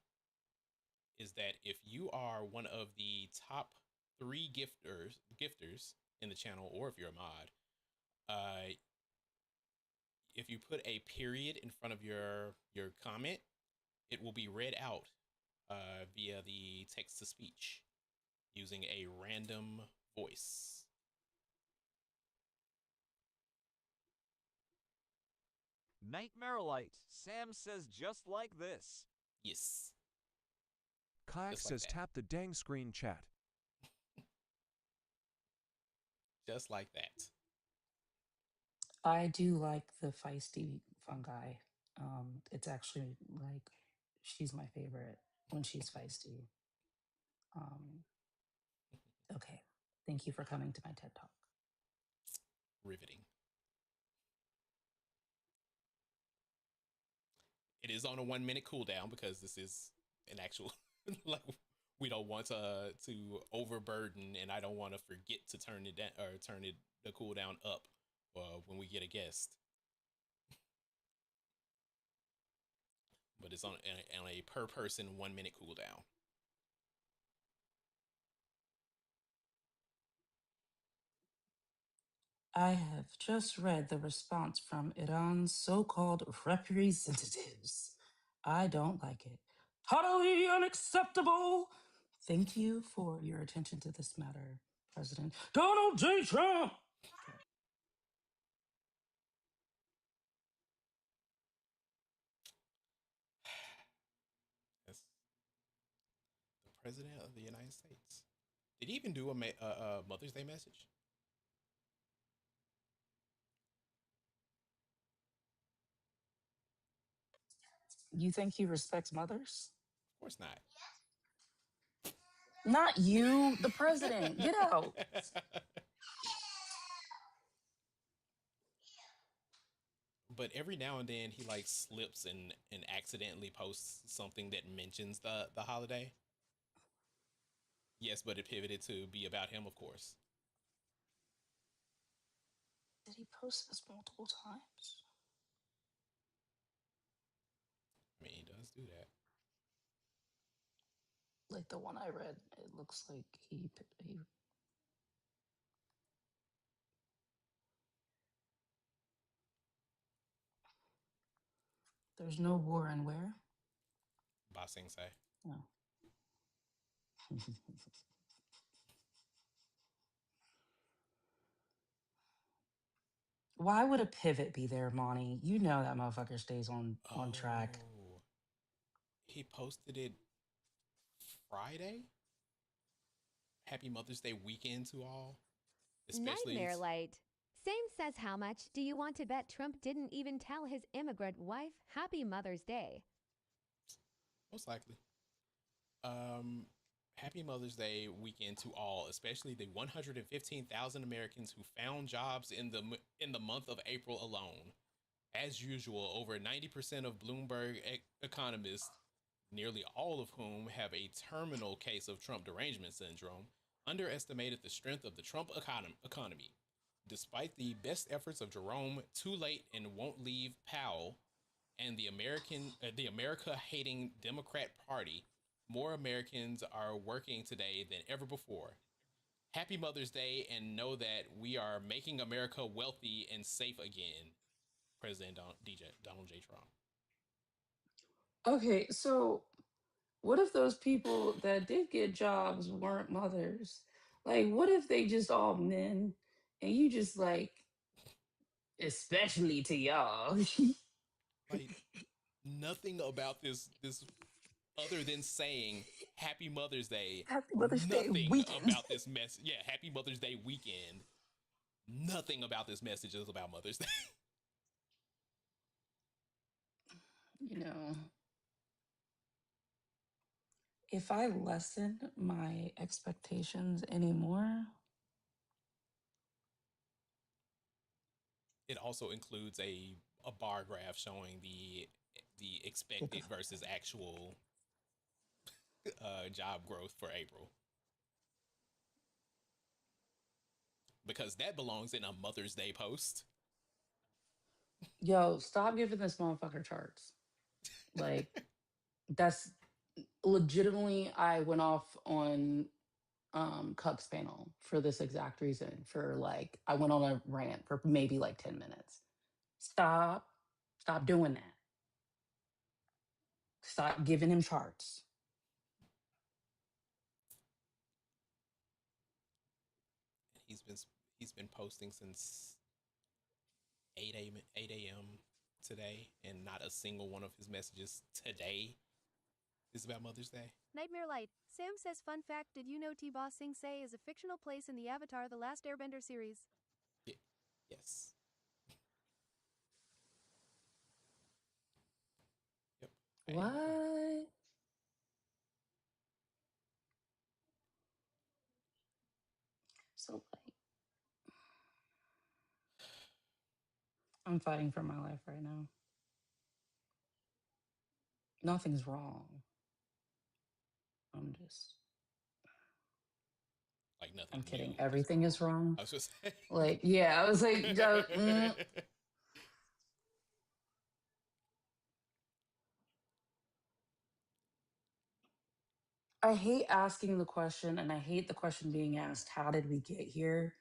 is that if you are one of the top three gifters in the channel, or if you're a mod, uh, if you put a period in front of your comment, it will be read out via the text to speech using a random voice. Nightmare Light. Sam says just like this. Yes, Kayak just like says that. tap the dang screen chat. Just like that. I do like the feisty fungi. It's actually like she's my favorite when she's feisty. Um, okay. Thank you for coming to my TED Talk. Riveting. It is on a 1 minute cooldown because this is an actual like we don't want to overburden, and I don't want to forget to turn it down or turn it the cooldown up when we get a guest. But it's on a per person 1 minute cooldown. I have just read the response from Iran's so called representatives. I don't like it. Totally unacceptable. Thank you for your attention to this matter, President Donald J. Trump. Okay. That's the president of the United States. Did he even do a Mother's Day message? You think he respects mothers? Of course not. Not you, the president. Get out. But every now and then he like slips and accidentally posts something that mentions the holiday. Yes, but it pivoted to be about him, of course. Did he post this multiple times? I mean, he does do that. Like the one I read, it looks like he. There's no war in where? Ba Sing Se. No. Why would a pivot be there, Monty? You know that motherfucker stays on track. Oh, he posted it Friday. Happy Mother's Day weekend to all. Especially Nightmare Light. Sam says, how much do you want to bet Trump didn't even tell his immigrant wife Happy Mother's Day? most likely. Happy Mother's Day weekend to all, especially the 115,000 Americans who found jobs in the month of April alone. As usual, over 90% of Bloomberg economists, nearly all of whom have a terminal case of Trump derangement syndrome, underestimated the strength of the Trump economy. Despite the best efforts of Jerome, Too Late and Won't Leave Powell, and the America-hating Democrat Party, more Americans are working today than ever before. Happy Mother's Day, and know that we are making America wealthy and safe again. President Donald J. Trump. Okay, so what if those people that did get jobs weren't mothers? Like, what if they just all men and you just like, especially to y'all? Like, nothing about this other than saying Happy Mother's Day. Happy Mother's Day Nothing weekend. about this message. Yeah, Happy Mother's Day weekend. Nothing about this message is about Mother's Day. You know, if I lessen my expectations anymore, It also includes a bar graph showing the get the expected fuck versus actual job growth for April, because that belongs in a Mother's Day post. Yo, stop giving this motherfucker charts. Like, that's legitimately, I went off on Cuck's panel for this exact reason. For like, I went on a rant for maybe like 10 minutes. Stop. Stop doing that. Stop giving him charts. He's been he's been posting since 8 a.m. today, and not a single one of his messages today is about Mother's Day. Nightmare Light. Sam says, fun fact, did you know T-Boss Sing Se is a fictional place in the Avatar The Last Airbender series? Yes. Yep. What? So like, I'm fighting for my life right now. Nothing's wrong. I'm just, Like nothing. I'm kidding. New Everything is wrong. I was just saying. Like, yeah, I was like, I hate asking the question and I hate the question being asked, how did we get here?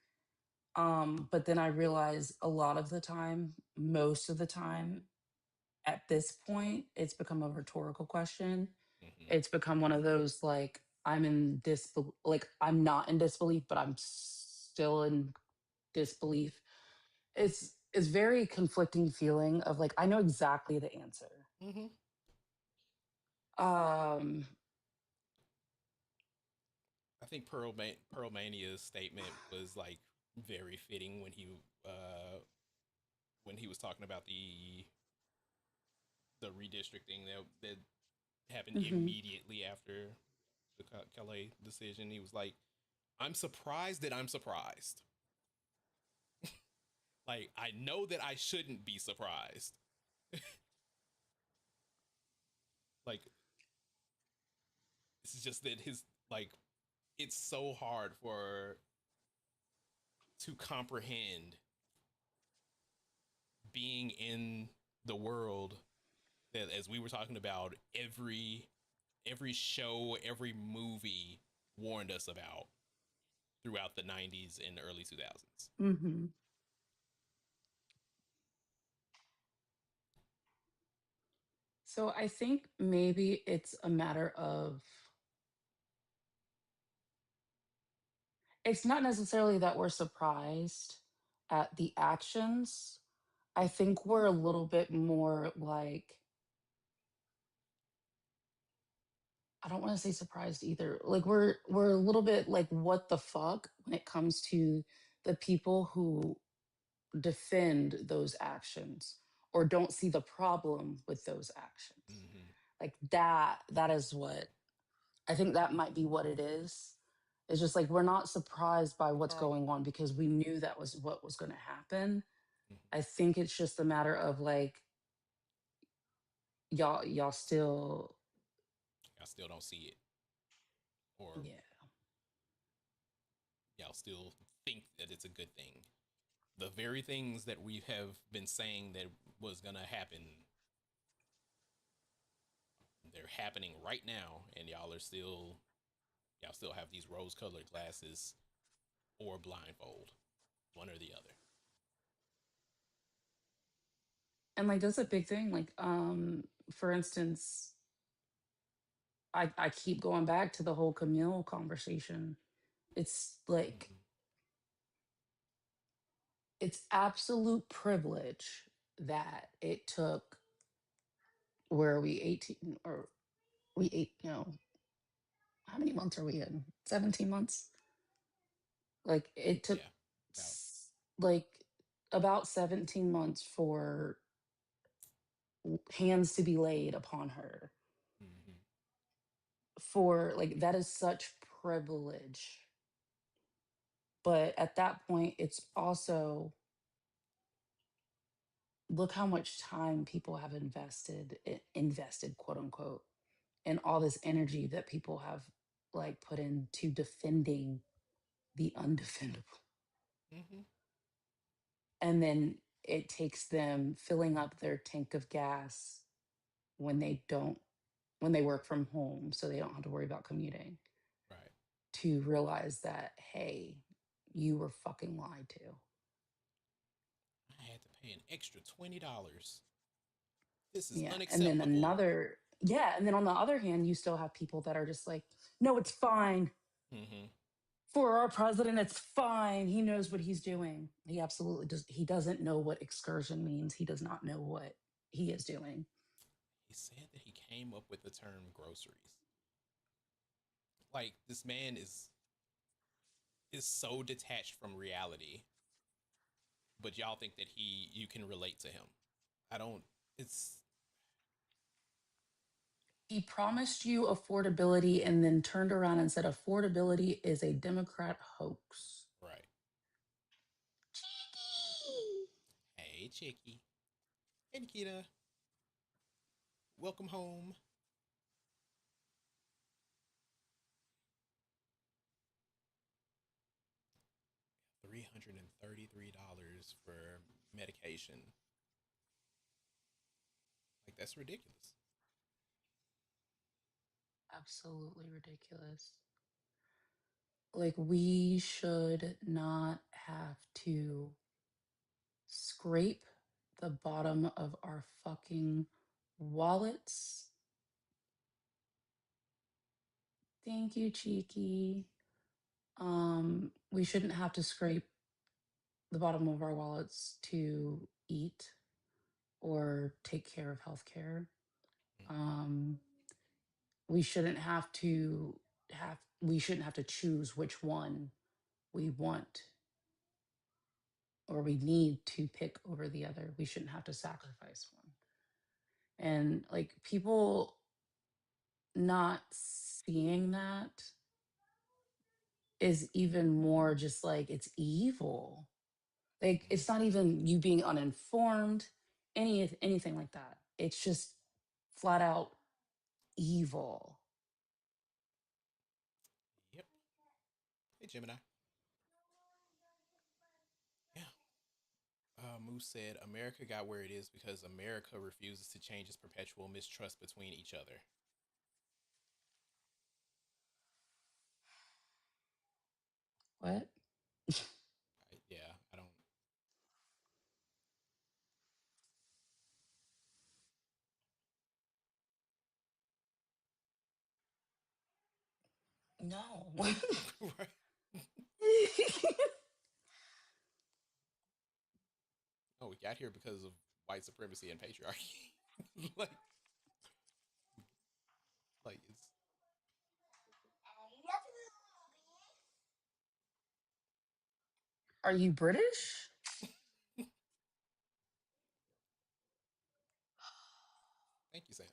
But then I realize a lot of the time, most of the time, at this point, it's become a rhetorical question. It's become one of those like, I'm in disbelief, like I'm not in disbelief, but I'm still in disbelief. It's very conflicting feeling of like, I know exactly the answer. Um I think Pearl Mania's statement was like very fitting when he was talking about the the redistricting that happened Hmm. immediately after the Calais decision. He was like, "I'm surprised that I'm surprised. Like, I know that I shouldn't be surprised. Like, it's just that his like, it's so hard for to comprehend being in the world that, as we were talking about, every show, every movie warned us about throughout the 90s and early 2000s. Hmm. So I think maybe it's a matter of, it's not necessarily that we're surprised at the actions. I think we're a little bit more like, I don't want to say surprised either. Like we're a little bit like, what the fuck, when it comes to the people who defend those actions or don't see the problem with those actions. Mm-hmm. Like that is what I think, that might be what it is. It's just like, we're not surprised by what's Carl. going on because we knew that was what was going to happen. Mm-hmm. I think it's just a matter of like, y'all still, Y'all still don't see it, or yeah. y'all still think that it's a good thing. The very things that we have been saying that was gonna happen, they're happening right now, and y'all still have these rose-colored glasses or blindfold, one or the other. And like, that's a big thing. Like, for instance, I keep going back to the whole Camille conversation. It's like, Mm-hmm. it's absolute privilege that it took, where are we, 18, or we 8, how many months are we in? 17 months? Like, it took Yeah, about. like about 17 months for hands to be laid upon her. Mm-hmm. For like, that is such privilege. But at that point, it's also, look how much time people have invested, quote unquote, and all this energy that people have like put into defending the undefendable. Mm-hmm. And then it takes them filling up their tank of gas when they work from home, so they don't have to worry about commuting, Right. to realize that, hey, you were fucking lied to. I had to pay an extra $20. This is Yeah. And then unacceptable. and then on the other hand, you still have people that are just like, no, it's fine. Mm-hmm. For our president, it's fine. He knows what he's doing. He absolutely does. He doesn't know what excursion means. He does not know what he is doing. He said that he came up with the term groceries. Like, this man is so detached from reality, but y'all think that you can relate to him. I don't. It's He promised you affordability and then turned around and said affordability is a Democrat hoax. right. Cheeky. Hey, Chicky. Hey, Nikita. Welcome home. $333 for medication. Like, that's ridiculous. Absolutely ridiculous. Like, we should not have to scrape the bottom of our fucking wallets. Thank you, Cheeky. We shouldn't have to scrape the bottom of our wallets to eat or take care of healthcare. Um, we shouldn't have to choose which one we want or we need to pick over the other. We shouldn't have to sacrifice one. And like people not seeing that is even more just like it's evil. Like it's not even you being uninformed, anything like that. It's just flat out evil. Yep. Hey, Gemini. Yeah. Moose said America got where it is because America refuses to change its perpetual mistrust between each other. What? Yeah, I don't. No. Right. Oh, we got here because of white supremacy and patriarchy. like, like it's Are you British? thank you, Sam.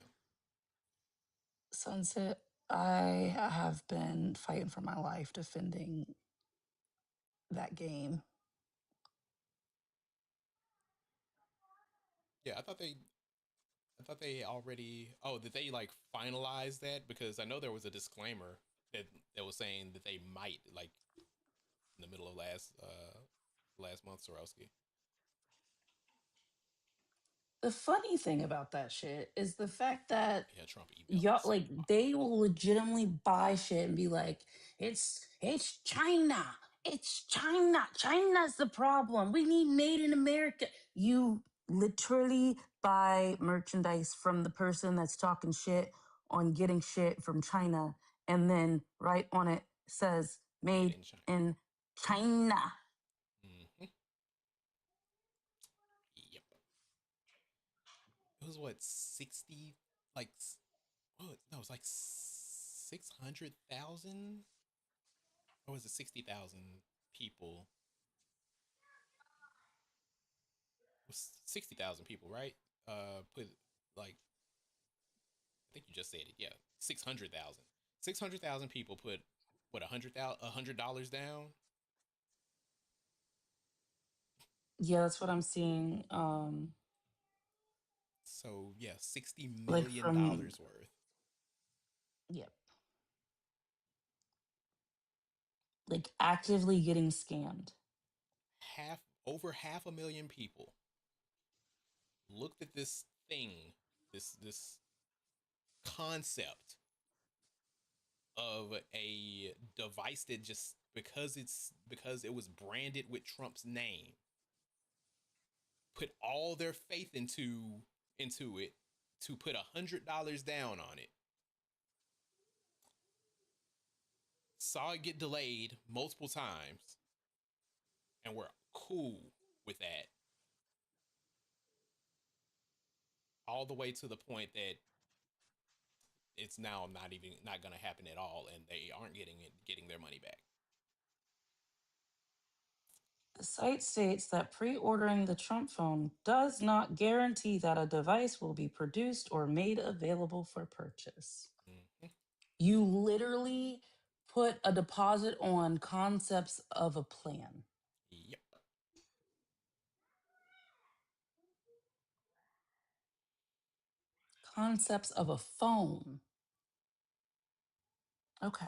Sunset, I have been fighting for my life defending that game. Yeah, I thought they already. Oh, did they like finalize that? Because I know there was a disclaimer that was saying that they might like in the middle of last month, Sorowski. The funny thing about that shit is the fact that Yeah, Trump emailed y'all us. like they will legitimately buy shit and be like, it's China. It's China. China's the problem. We need made in America. You literally buy merchandise from the person that's talking shit on getting shit from China, and then right on it says Made made in China. in China. Mm-hmm. Yep. It was what 60 like oh no, it was like 600,000 or was it 60,000 people? It was 60,000 people, right? Put like I think you just said it. Yeah, 600,000. 600,000 people put what $100 down. Yeah, that's what I'm seeing. So yeah, 60 Like million from dollars worth. yep, like actively getting scammed. Over half a million people looked at this thing, this concept of a device that just because it was branded with Trump's name, put all their faith into it to put $100 down on it. Saw it get delayed multiple times, and we're cool with that. All the way to the point that it's now not going to happen at all, and they aren't getting their money back. The site states that pre ordering the Trump phone does not guarantee that a device will be produced or made available for purchase. Mm-hmm. You literally put a deposit on concepts of a plan, Yep. concepts of a phone. Okay.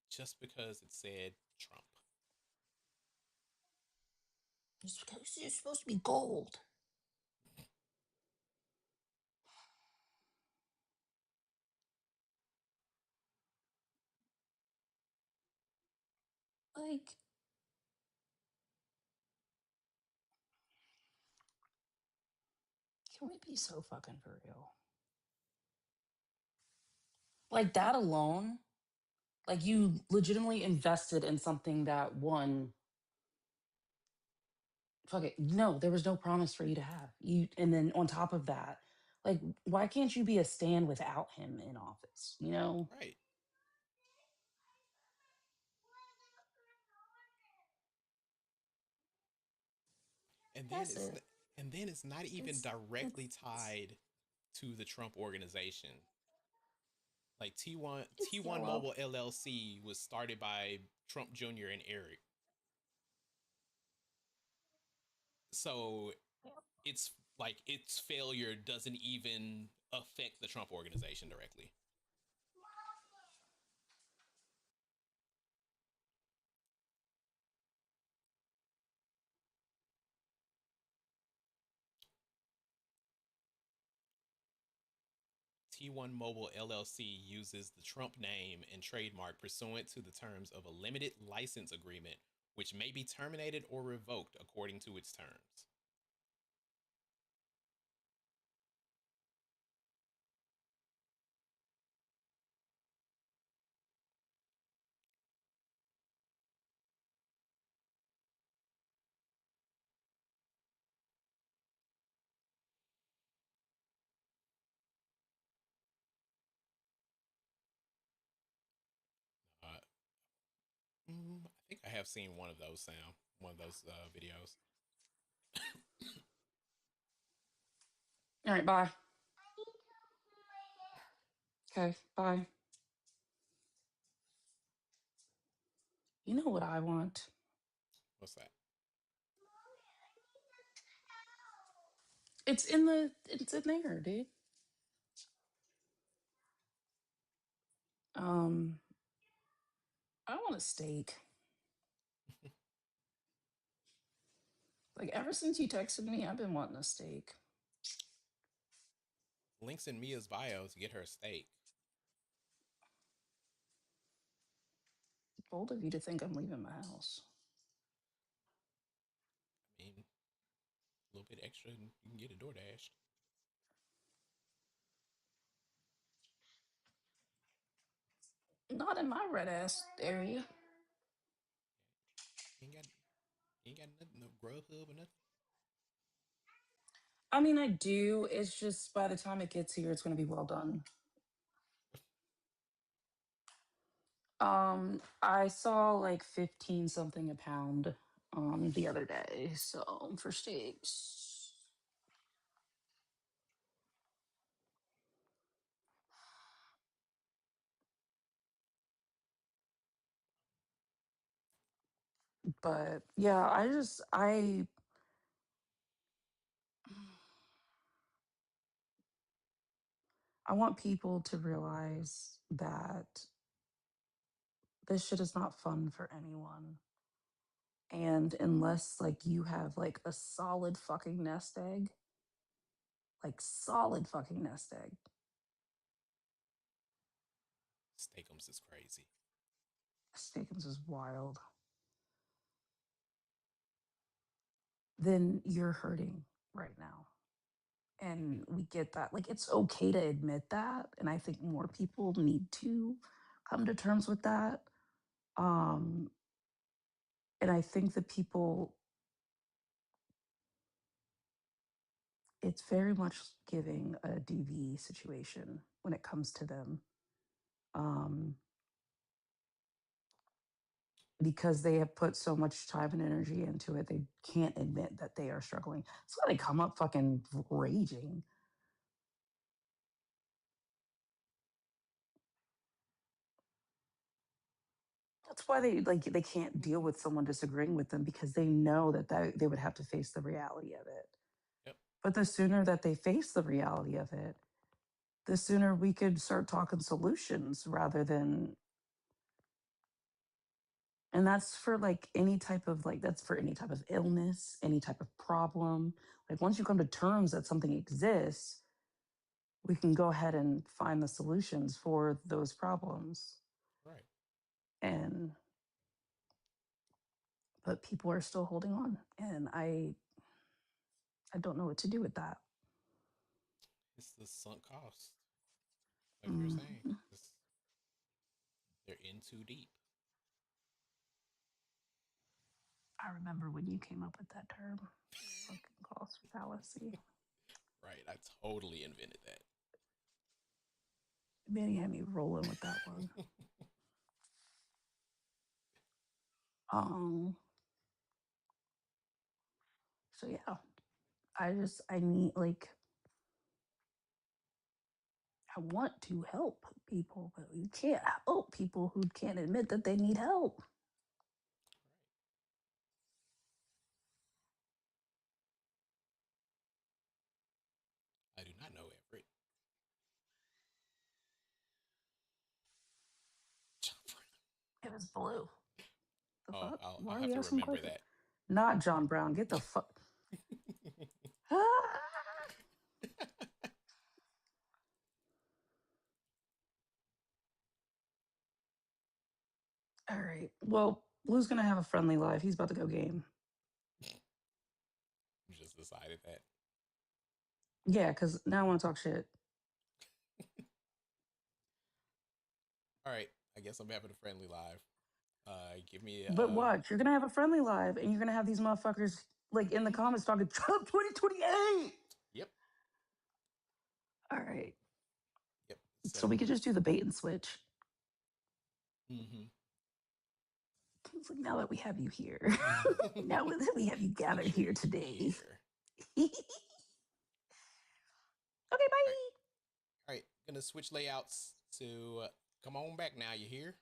Just because it said Trump. It's supposed to be gold. Like, can we be so fucking for real? Like, that alone, like, you legitimately invested in something that one, fuck it, no, there was no promise for you to have. And then on top of that, like, why can't you be a stand without him in office? You know? Right. And then That's it's it. and then it's not even directly It's tied to the Trump organization. Like it's T1 yellow. Mobile LLC was started by Trump Jr. and Eric. So it's like its failure doesn't even affect the Trump organization directly. T1 Mobile LLC uses the Trump name and trademark pursuant to the terms of a limited license agreement, which may be terminated or revoked according to its terms. Uh, I think I have seen one of those, Sam. One of those videos. All right, bye. Okay, bye. You know what I want? What's that? It's in there, dude. I want a steak. Like ever since you texted me, I've been wanting a steak. Links in Mia's bio to get her a steak. Bold of you to think I'm leaving my house. I mean, a little bit extra, and you can get a DoorDash. Not in my red ass area. You ain't got nothing, no Grubhub or nothing. I mean, I do. It's just by the time it gets here, it's going to be well done. I saw like 15 something a pound the other day. So for steaks. But yeah, I want people to realize that this shit is not fun for anyone. And unless like you have like a solid fucking nest egg, like solid fucking nest egg, Steakums is crazy. Steakums is wild, then you're hurting right now. And we get that. Like it's okay to admit that. And I think more people need to come to terms with that. Um, and I think that people, it's very much giving a DV situation when it comes to them. Because they have put so much time and energy into it, they can't admit that they are struggling. So they come up fucking raging. That's why they can't deal with someone disagreeing with them because they know that they would have to face the reality of it. Yep. But the sooner that they face the reality of it, the sooner we could start talking solutions rather than. And that's for like any type of that's for any type of illness, any type of problem. Like once you come to terms that something exists, we can go ahead and find the solutions for those problems. Right. And but people are still holding on, and I don't know what to do with that. It's the sunk cost, like you're saying. They're in too deep. I remember when you came up with that term, sunken cost fallacy. Right, I totally invented that. Manny had me rolling with that one. So yeah, I need like I want to help people, but you can't help people who can't admit that they need help. I do not know Everett. It was blue. The Oh, fuck? Why I'll are have you to asking remember questions? that. Not John Brown. Get the fuck. All right. Well, Blue's gonna have a friendly live. He's about to go game. You just decided that. Yeah, because now I want to talk shit. All right, I guess I'm having a friendly live. Give me But watch, you're gonna have a friendly live, and you're gonna have these motherfuckers like in the comments talking Trump 2028. Yep. All right. Yep. So we could just do the bait and switch. Mm-hmm. It's like, now that we have you here, now that we have you gathered here today. Okay, bye. All right, gonna switch layouts to come on back now. You here?